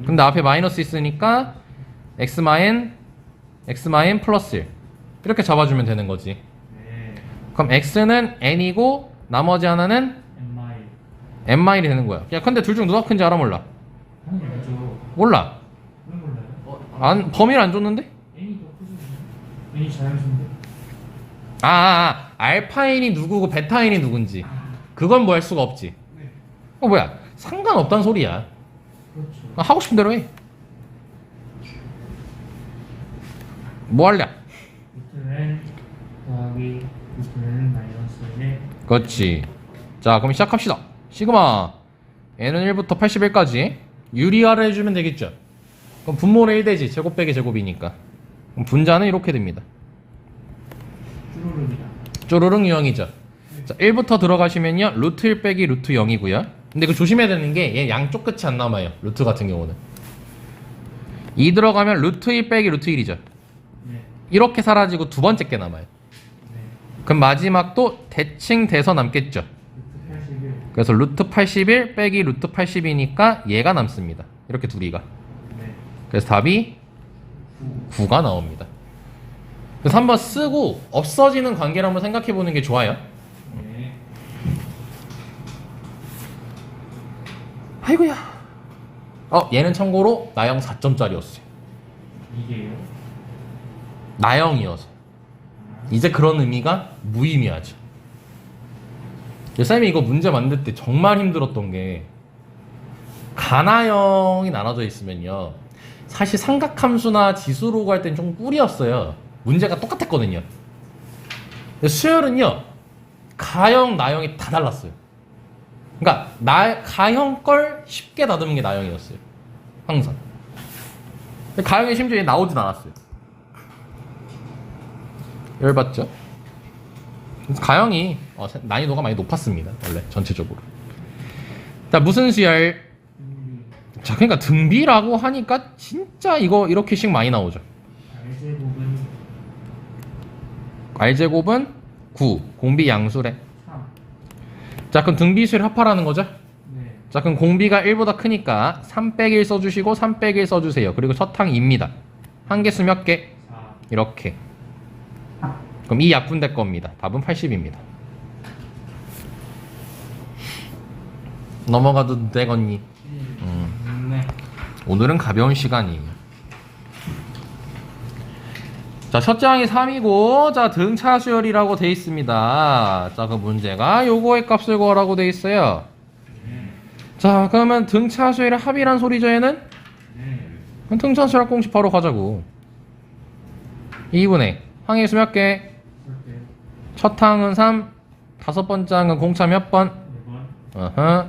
근데 앞에 마이너스 있으니까 x-n 플러스 1 이렇게 잡아주면 되는 거지. 네. 그럼 x는 n이고 나머지 하나는 n-마일. n-이 되는 거야. 야, 근데 둘 중 누가 큰지 알아 몰라? 당연히 알죠. 몰라. 왜 몰라요? 안 범위를 안 줬는데? n이 더 크죠. n이 자연수인데? 알파인이 누구고 베타인이 누군지 그건 뭐 할 수가 없지. 네. 뭐야? 상관없단 소리야. 그렇죠. 하고 싶은 대로 해. 뭐 할래? 루트 n 더하기 루트 n 마이너스 1에 그렇지. 자, 그럼 시작합시다. 시그마 n은 1부터 81까지 유리화를 해주면 되겠죠. 그럼 분모는 1되지. 제곱 빼기 제곱이니까. 그럼 분자는 이렇게 됩니다. 쭈루룩이다. 쪼르릉 유형이죠. 자, 1부터 들어가시면요. 루트 1 빼기 루트 0이고요. 근데 그 조심해야 되는 게 얘 양쪽 끝이 안 남아요. 루트 같은 경우는. 2 들어가면 루트 1 빼기 루트 1이죠. 네. 이렇게 사라지고 두 번째 게 남아요. 네. 그럼 마지막도 대칭 돼서 남겠죠. 루트 81. 그래서 루트 81 빼기 루트 80이니까 얘가 남습니다. 이렇게 둘이가. 네. 그래서 답이 9가 나옵니다. 그래서 한번 쓰고 없어지는 관계를 한번 생각해 보는 게 좋아요. 네. 아이고야. 얘는 참고로 나영 4점짜리였어요. 이게요? 나영이어서. 이제 그런 의미가 무의미하죠. 쌤이 이거 문제 만들 때 정말 힘들었던 게 가나형이 나눠져 있으면요. 사실 삼각함수나 지수로 갈 땐 좀 꿀이었어요. 문제가 똑같았거든요. 근데 수열은요. 가형, 나형이 다 달랐어요. 그러니까 가형 걸 쉽게 다듬는 게 나형이었어요. 항상. 근데 가형이 심지어 나오진 않았어요. 열받죠? 그래서 가형이 난이도가 많이 높았습니다. 원래 전체적으로. 자, 무슨 수열? 자, 그러니까 등비라고 하니까 진짜 이거 이렇게씩 많이 나오죠. R제곱은 9, 공비 양수래. 3. 자, 그럼 등비수열 합하라는 거죠? 네. 자, 그럼 공비가 1보다 크니까 3 빼기 1 써주시고 3 빼기 1 써주세요. 그리고 첫항 2입니다. 한 개수 몇 개? 4. 이렇게. 그럼 이 약분될 겁니다. 답은 80입니다. 넘어가도 되겠니? 네. 오늘은 가벼운 시간이에요. 자, 첫째 항이 3이고, 자, 등차 수열이라고 돼 있습니다. 자, 그 문제가 요거의 값을 구하라고 돼 있어요. 자, 그러면 등차 수열의 합이란 소리죠, 얘는? 네. 등차 수열 공식 바로 가자고. 2분의 항의 수 몇 개? 그렇게. 첫 항은 3, 다섯 번째 항은 공차 몇 번? 4번. 어허.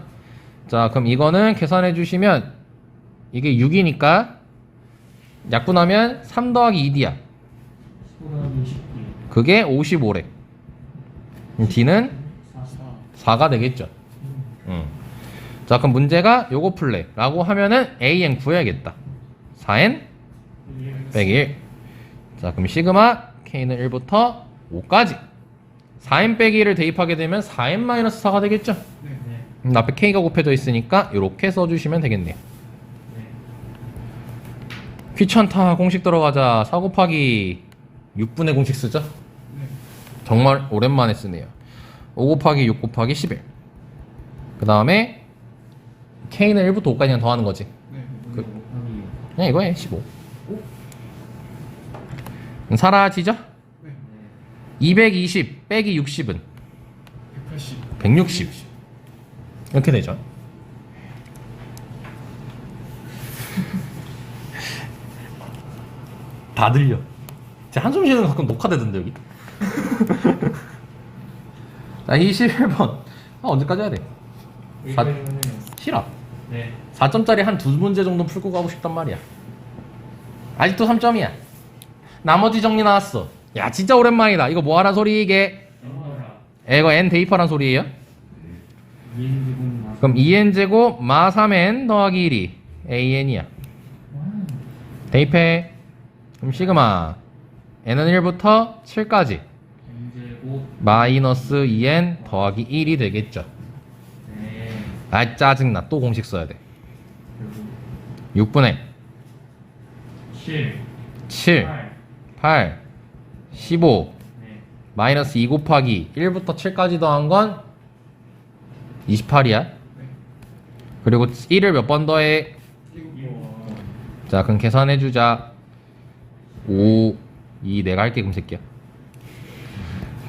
자, 그럼 이거는 계산해 주시면 이게 6이니까 약분하면 3 더하기 2d야. 15더하기 10D. 그게 55래. d는 4. 4가 되겠죠. 자, 그럼 문제가 요거 풀래 라고 하면은 an 구해야겠다. 4n 빼기 1. 자, 그럼 시그마 k는 1부터 5까지 4n 빼기 1을 대입하게 되면 4n-4가 되겠죠. 네. 앞에 k가 곱해져 있으니까 이렇게 써주시면 되겠네요. 네. 귀찮다. 공식 들어가자. 4 곱하기 6분의 공식 쓰죠. 네. 정말 오랜만에 쓰네요. 5 곱하기 6 곱하기 11. 그 다음에 k는 1부터 5까지 그냥 더하는 거지. 네. 그- 곱하기 그냥 이거 해. 15. 사라지죠? 네. 220 빼기 60은 180. 160. 이렇게 되죠. 다 들려. 제 한숨 쉬는 거 가끔 녹화되던데 여기. 자, 21번. 언제까지 해야 돼? 사- 여기까지는 싫어. 네. 4점짜리 한 두 문제 정도 풀고 가고 싶단 말이야. 아직도 3점이야. 나머지 정리 나왔어. 야, 진짜 오랜만이다. 이거 뭐 하란 소리 이게? 넘어가라. 이거 n 대입하란 소리예요? 인지분 마스. 그럼 2n제곱 마 3n 더하기 1이 an이야. 대입해. 그럼 시그마 n은 1부터 7까지 N제곱. 마이너스 2n 더하기 1이 되겠죠. 네. 아, 짜증나. 또 공식 써야 돼. 그리고 6분의 7. 7 8. 8 15 네. 마이너스 2 곱하기 1부터 7까지 더한 건 28이야. 그리고 1을 몇 번 더해? 자, 그럼 계산해주자. 5 2 내가 할게 그럼 새끼야.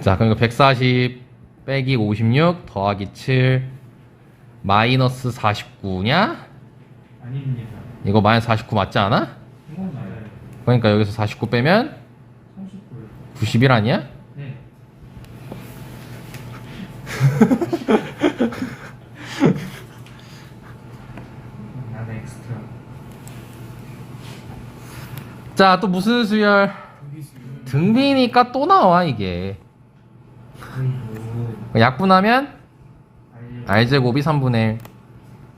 자, 그럼 이거 140 빼기 56 더하기 7 마이너스 49냐? 아닙니다. 이거 마이너스 49 맞지 않아? 이건 맞아요. 그러니까 여기서 49 빼면 39. 91 아니야? 네. 나는 엑스트라. 자, 또 무슨 수열? 등비수열. 등비니까 또 나와 이게. 그리고 약분하면 r제곱이 3분의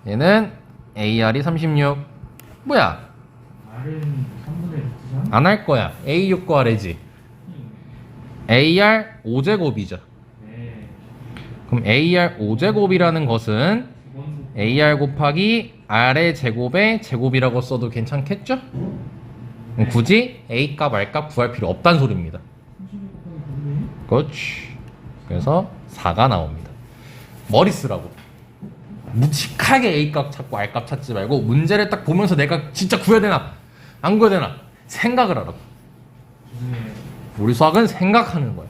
1. 얘는 ar이 36. 뭐야? R은 3분의 1이잖아? 안 할 거야. a6 구하래지. ar 5제곱이죠. 네. 그럼 ar 5제곱이라는 것은 기본 ar 곱하기 r의 제곱의 제곱이라고 써도 괜찮겠죠? 그럼 굳이 a 값 r 값 구할 필요 없다는 소리입니다. 32 곱하기 9분의 그렇지. 그래서 4가 나옵니다. 머리 쓰라고. 묵직하게 a 값 찾고 r 값 찾지 말고 문제를 딱 보면서 내가 진짜 구해야 되나 안 구해야 되나 생각을 하라고. 네. 우리 수학은 생각하는 거야.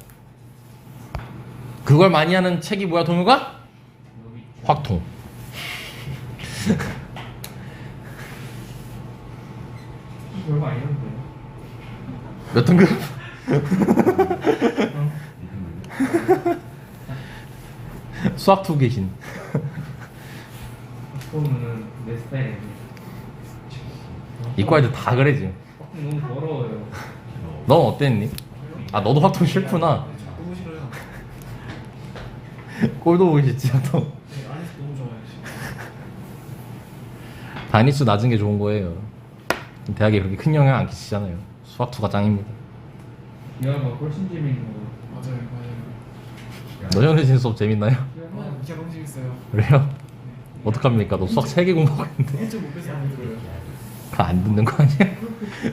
그걸 많이 하는 책이 뭐야, 동요가? 여기 있죠. 확통. 별거 아니었는데. 몇 등급? 수학 투 계신. 그거는 내 스타일이네. 이과 애들 다 그래 지금. 너무 더러워요. 넌 어땠니? 아, 너도 확통 싫구나. 너무 싫어요. 꼴도 보기 싫지 또. 네, 안에서 너무 좋아요. 단위수 낮은 게 좋은 거예요. 대학에 그렇게 큰 영향 안 끼치잖아요. 수학 투가 짱입니다. 기아가 훨씬 재밌는 거. 맞아요, 맞아요. 노현진 수업 재밌나요? 이게 너무 재밌어요. 그래요? 어떡합니까? 너 수학 3개 공부하고 있는데 1.5배속 안 들어요. 그거 안 듣는 거 아니야?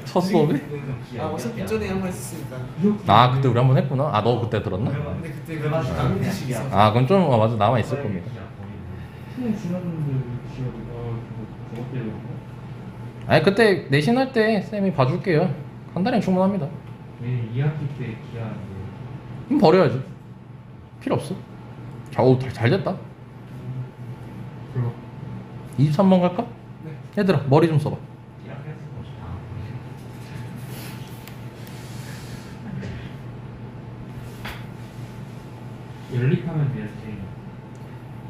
첫 수업에? 아 어차피 전에 한 번 했었으니까. 아 그때 우리 한 번 했구나. 아 너 그때 들었나? 근데 그때 그 남기식이 있어. 아 그럼 좀 맞아 남아 있을 겁니다. 수능 지나는데 시험이 저것 때문에 아니 그때 내신 할 때 쌤이 봐줄게요. 한 달이면 충분합니다. 왜 2학기 때 기한 그럼 버려야지. 필요 없어. 잘 됐다. 그럼 23번 갈까? 네. 얘들아 머리 좀 써봐. 연립하면 돼요,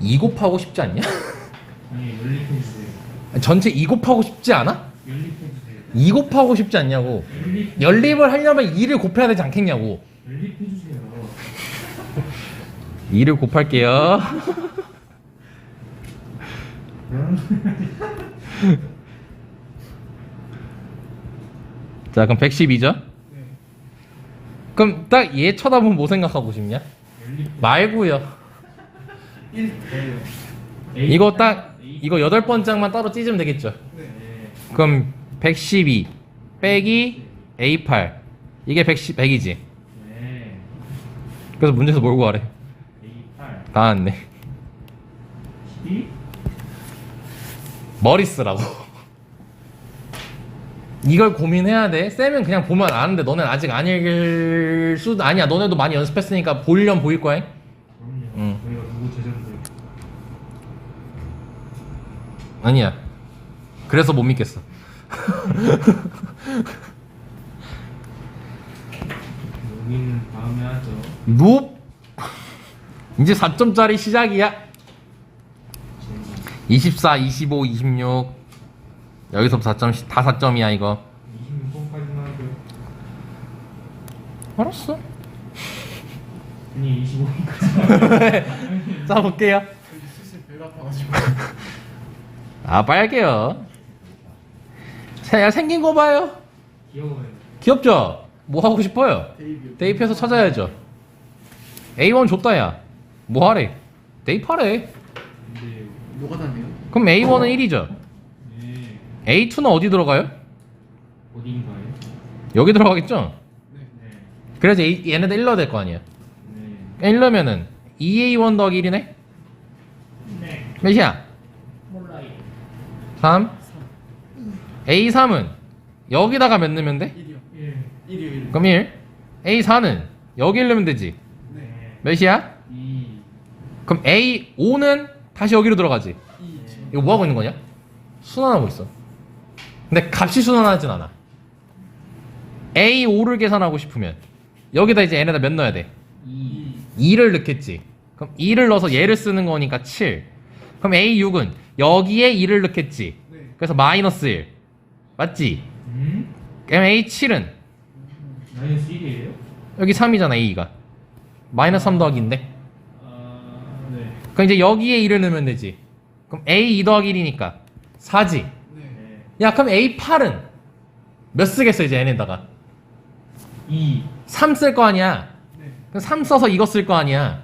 2 곱하고 싶지 않냐? 아니 연립해주세요. 전체 2 곱하고 싶지 않아? 연립해주세요. 2 곱하고 싶지 않냐고. 연립을 하려면 2를 곱해야 되지 않겠냐고. 연립해주세요. 2를 곱할게요. 자 그럼 112죠? 네. 그럼 딱 얘 쳐다보면 뭐 생각하고 싶냐? 연립. 말고요. 1. 이거 딱 이거 8번장만 따로 찢으면 되겠죠? 네. 네. 그럼 112 빼기 A8 이게 100이지? 네. 그래서 문제에서 뭘 구하래? A8. 다 왔네. 12. 머리 쓰라고. 이걸 고민해야 돼. 쌤은 그냥 보면 아는데 너넨 아직 안 읽을 수도 아니야. 너네도 많이 연습했으니까 보이려면 보일 거야. 그럼요. 응. 저희가 누구 제자인데. 아니야. 그래서 못 믿겠어. 여기는 다음에 하죠. 노. 이제 4점짜리 시작이야. 24, 25, 26. 여기서부터 4점, 다 4점이야 이거. 26번까지만 하죠. 알았어. 아니 25번까지. 자 볼게요. 여기 슬슬 배가 아파가지고. 아 빨개요. 자 생긴 거 봐요. 귀여워요. 귀엽죠? 뭐 하고 싶어요? 데이비요. 대입해서 찾아야죠. A1 줬다 야. 뭐 하래? 대입하래. 근데 뭐가 다네요? 그럼 A1은 1이죠. 네. A2는 어디 들어가요? 어딘가요? 여기 들어가겠죠? 네. 네. 그래서 얘네들 1 넣어야 될 거 아니야. 네. 1 넣으면은 2A1 더하기 1이네? 네. 몇이야? 몰라요. 3. A3은 여기다가 몇 넣으면 돼? 1이요. 1. 1이요 1. 그럼 1. A4는 여기 1 넣으면 되지. 네. 몇이야? 2. 그럼 A5는 다시 여기로 들어가지. 2. 이거 뭐 하고 있는 거냐? 순환하고 있어. 근데 값이 순환하진 않아. A5를 계산하고 싶으면 여기다 이제 얘네다 몇 넣어야 돼? 2. 2를 넣겠지. 그럼 2를 넣어서 얘를 쓰는 거니까 7. 그럼 A6은 여기에 2를 넣겠지. 네. 그래서 마이너스 1. 맞지? 그럼 A7은 마이너스 1이에요? 여기 3이잖아 A가. 마이너스 3 더하기인데. 아, 네. 그럼 이제 여기에 2를 넣으면 되지. 그럼 A2 더하기 1이니까 4지. 네. 네. 야 그럼 A8은 몇 쓰겠어 이제 얘네다가? 2. 3 쓸 거 아니야. 네. 그럼 3 써서 이거 쓸 거 아니야.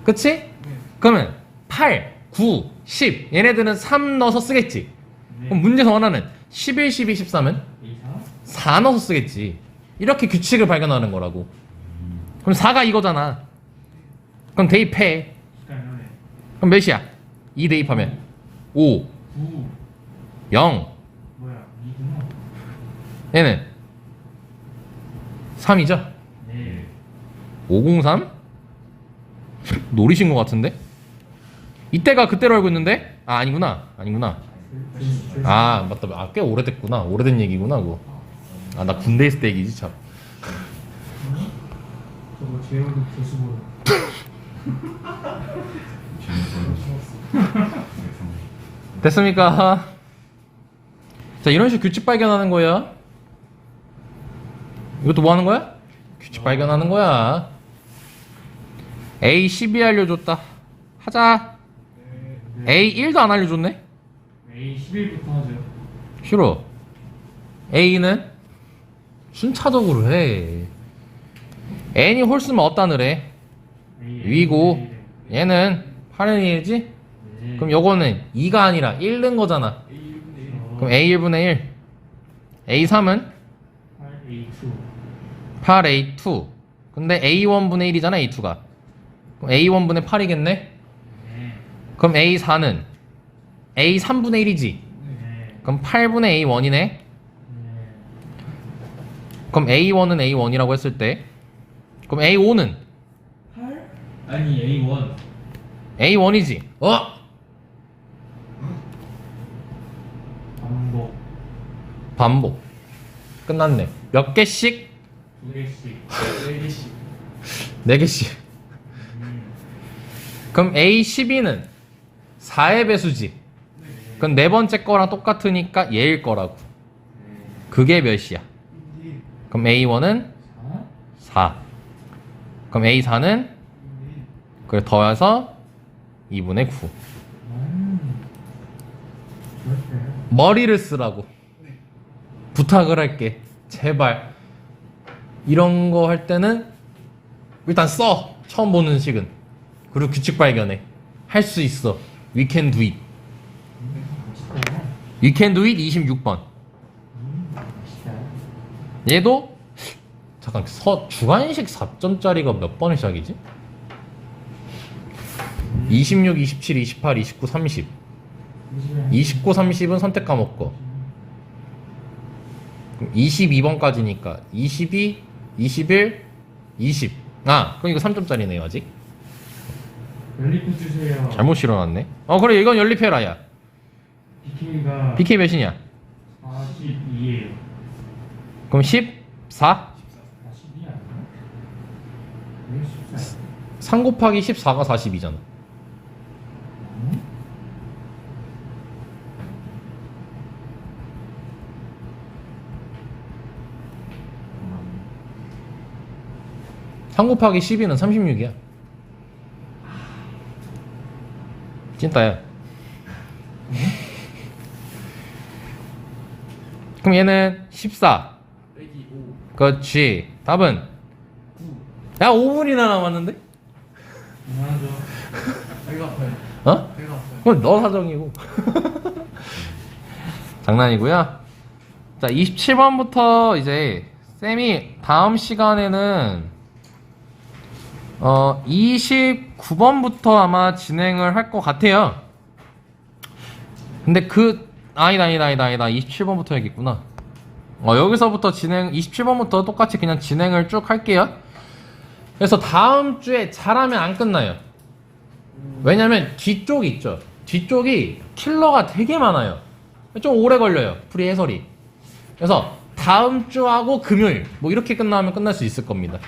그치? 네. 그러면 8, 9, 10 얘네들은 3 넣어서 쓰겠지. 네. 그럼 문제성 하나는 11, 12, 13은 A4? 4 넣어서 쓰겠지. 이렇게 규칙을 발견하는 거라고. 그럼 4가 이거잖아. 그럼 대입해. 시간하네. 그럼 몇이야? 2 대입하면 5, 9. 0 뭐야? 2구나. 얘는 3이죠? 네. 503? 노리신 것 같은데? 이때가 그때로 알고 있는데? 아 아니구나 아 맞다 꽤 오래됐구나. 오래된 얘기구나 그거. 아 나 군대 있을 때 얘기지 참. 저거 제어도 교수보다. 됐습니까? 자 이런 식으로 규칙 발견하는 거야. 이것도 뭐 하는 거야? 규칙 발견하는 거야. A12 알려줬다. 하자. A1도 안 알려줬네? A11부터 하죠. 싫어. A는 순차적으로 해. n이 홀수면 어따느래? 위고 얘는 8n이지? 네. 그럼 요거는 2가 아니라 1 는 거잖아. A1분의 그럼 A 1분의 1. A3은 8A2 8A2. 근데 A1분의 1이잖아, A2가. 그럼 A1분의 8이겠네? 네. 그럼 A4는 A3분의 1이지. 네. 그럼 8분의 A1이네? 네. 그럼 A1은 A1이라고 했을 때, 그럼 A5는 8? 아니 A1 A1이지. 반복 반복. 끝났네. 몇 개씩? 2개씩 4개씩 4개씩. 그럼 A12는 4의 배수지. 그럼 네 번째 거랑 똑같으니까 얘일 거라고. 그게 몇이야? 그럼 A1은 4. 그럼 A4는 그래 더해서 2분의 9. 그렇대요. 머리를 쓰라고. 부탁을 할게. 제발. 이런 거 할 때는 일단 써. 처음 보는 식은. 그리고 규칙 발견해. 할 수 있어. We can do it. 멋있다. We can do it 26번. 멋있다. 얘도 잠깐 주관식 4점짜리가 몇 번의 시작이지? 26, 27, 28, 29, 30. 29, 30은 선택 과목 거. 그럼 22번까지니까 22, 21, 20. 아, 그럼 이거 3점짜리네요 아직. 연립해 주세요. 잘못 실어놨네. 그래 이건 연립해라 야. BK가 BK 몇이냐? 42예요. 그럼 14? 42 아니야? 왜 14? 3 곱하기 14가 40이잖아. 응? 3 곱하기 12는 36이야. 찐따야. 그럼 얘는 14. 빼기 5 그렇지. 답은? 9 야 5분이나 남았는데? 그만하죠. 배가 아파요 어? 배가 아파요 그건 너 사정이고. 장난이고요. 자 27번부터 이제 쌤이 다음 시간에는 29번부터 아마 진행을 할 것 같아요. 근데 아니다 27번부터 해야겠구나. 여기서부터 27번부터 똑같이 그냥 진행을 쭉 할게요. 그래서 다음 주에 잘하면 안 끝나요. 왜냐면 뒤쪽 있죠. 뒤쪽이 킬러가 되게 많아요. 좀 오래 걸려요. 풀이 해설이. 그래서 다음 주하고 금요일 뭐 이렇게 끝나면 끝날 수 있을 겁니다.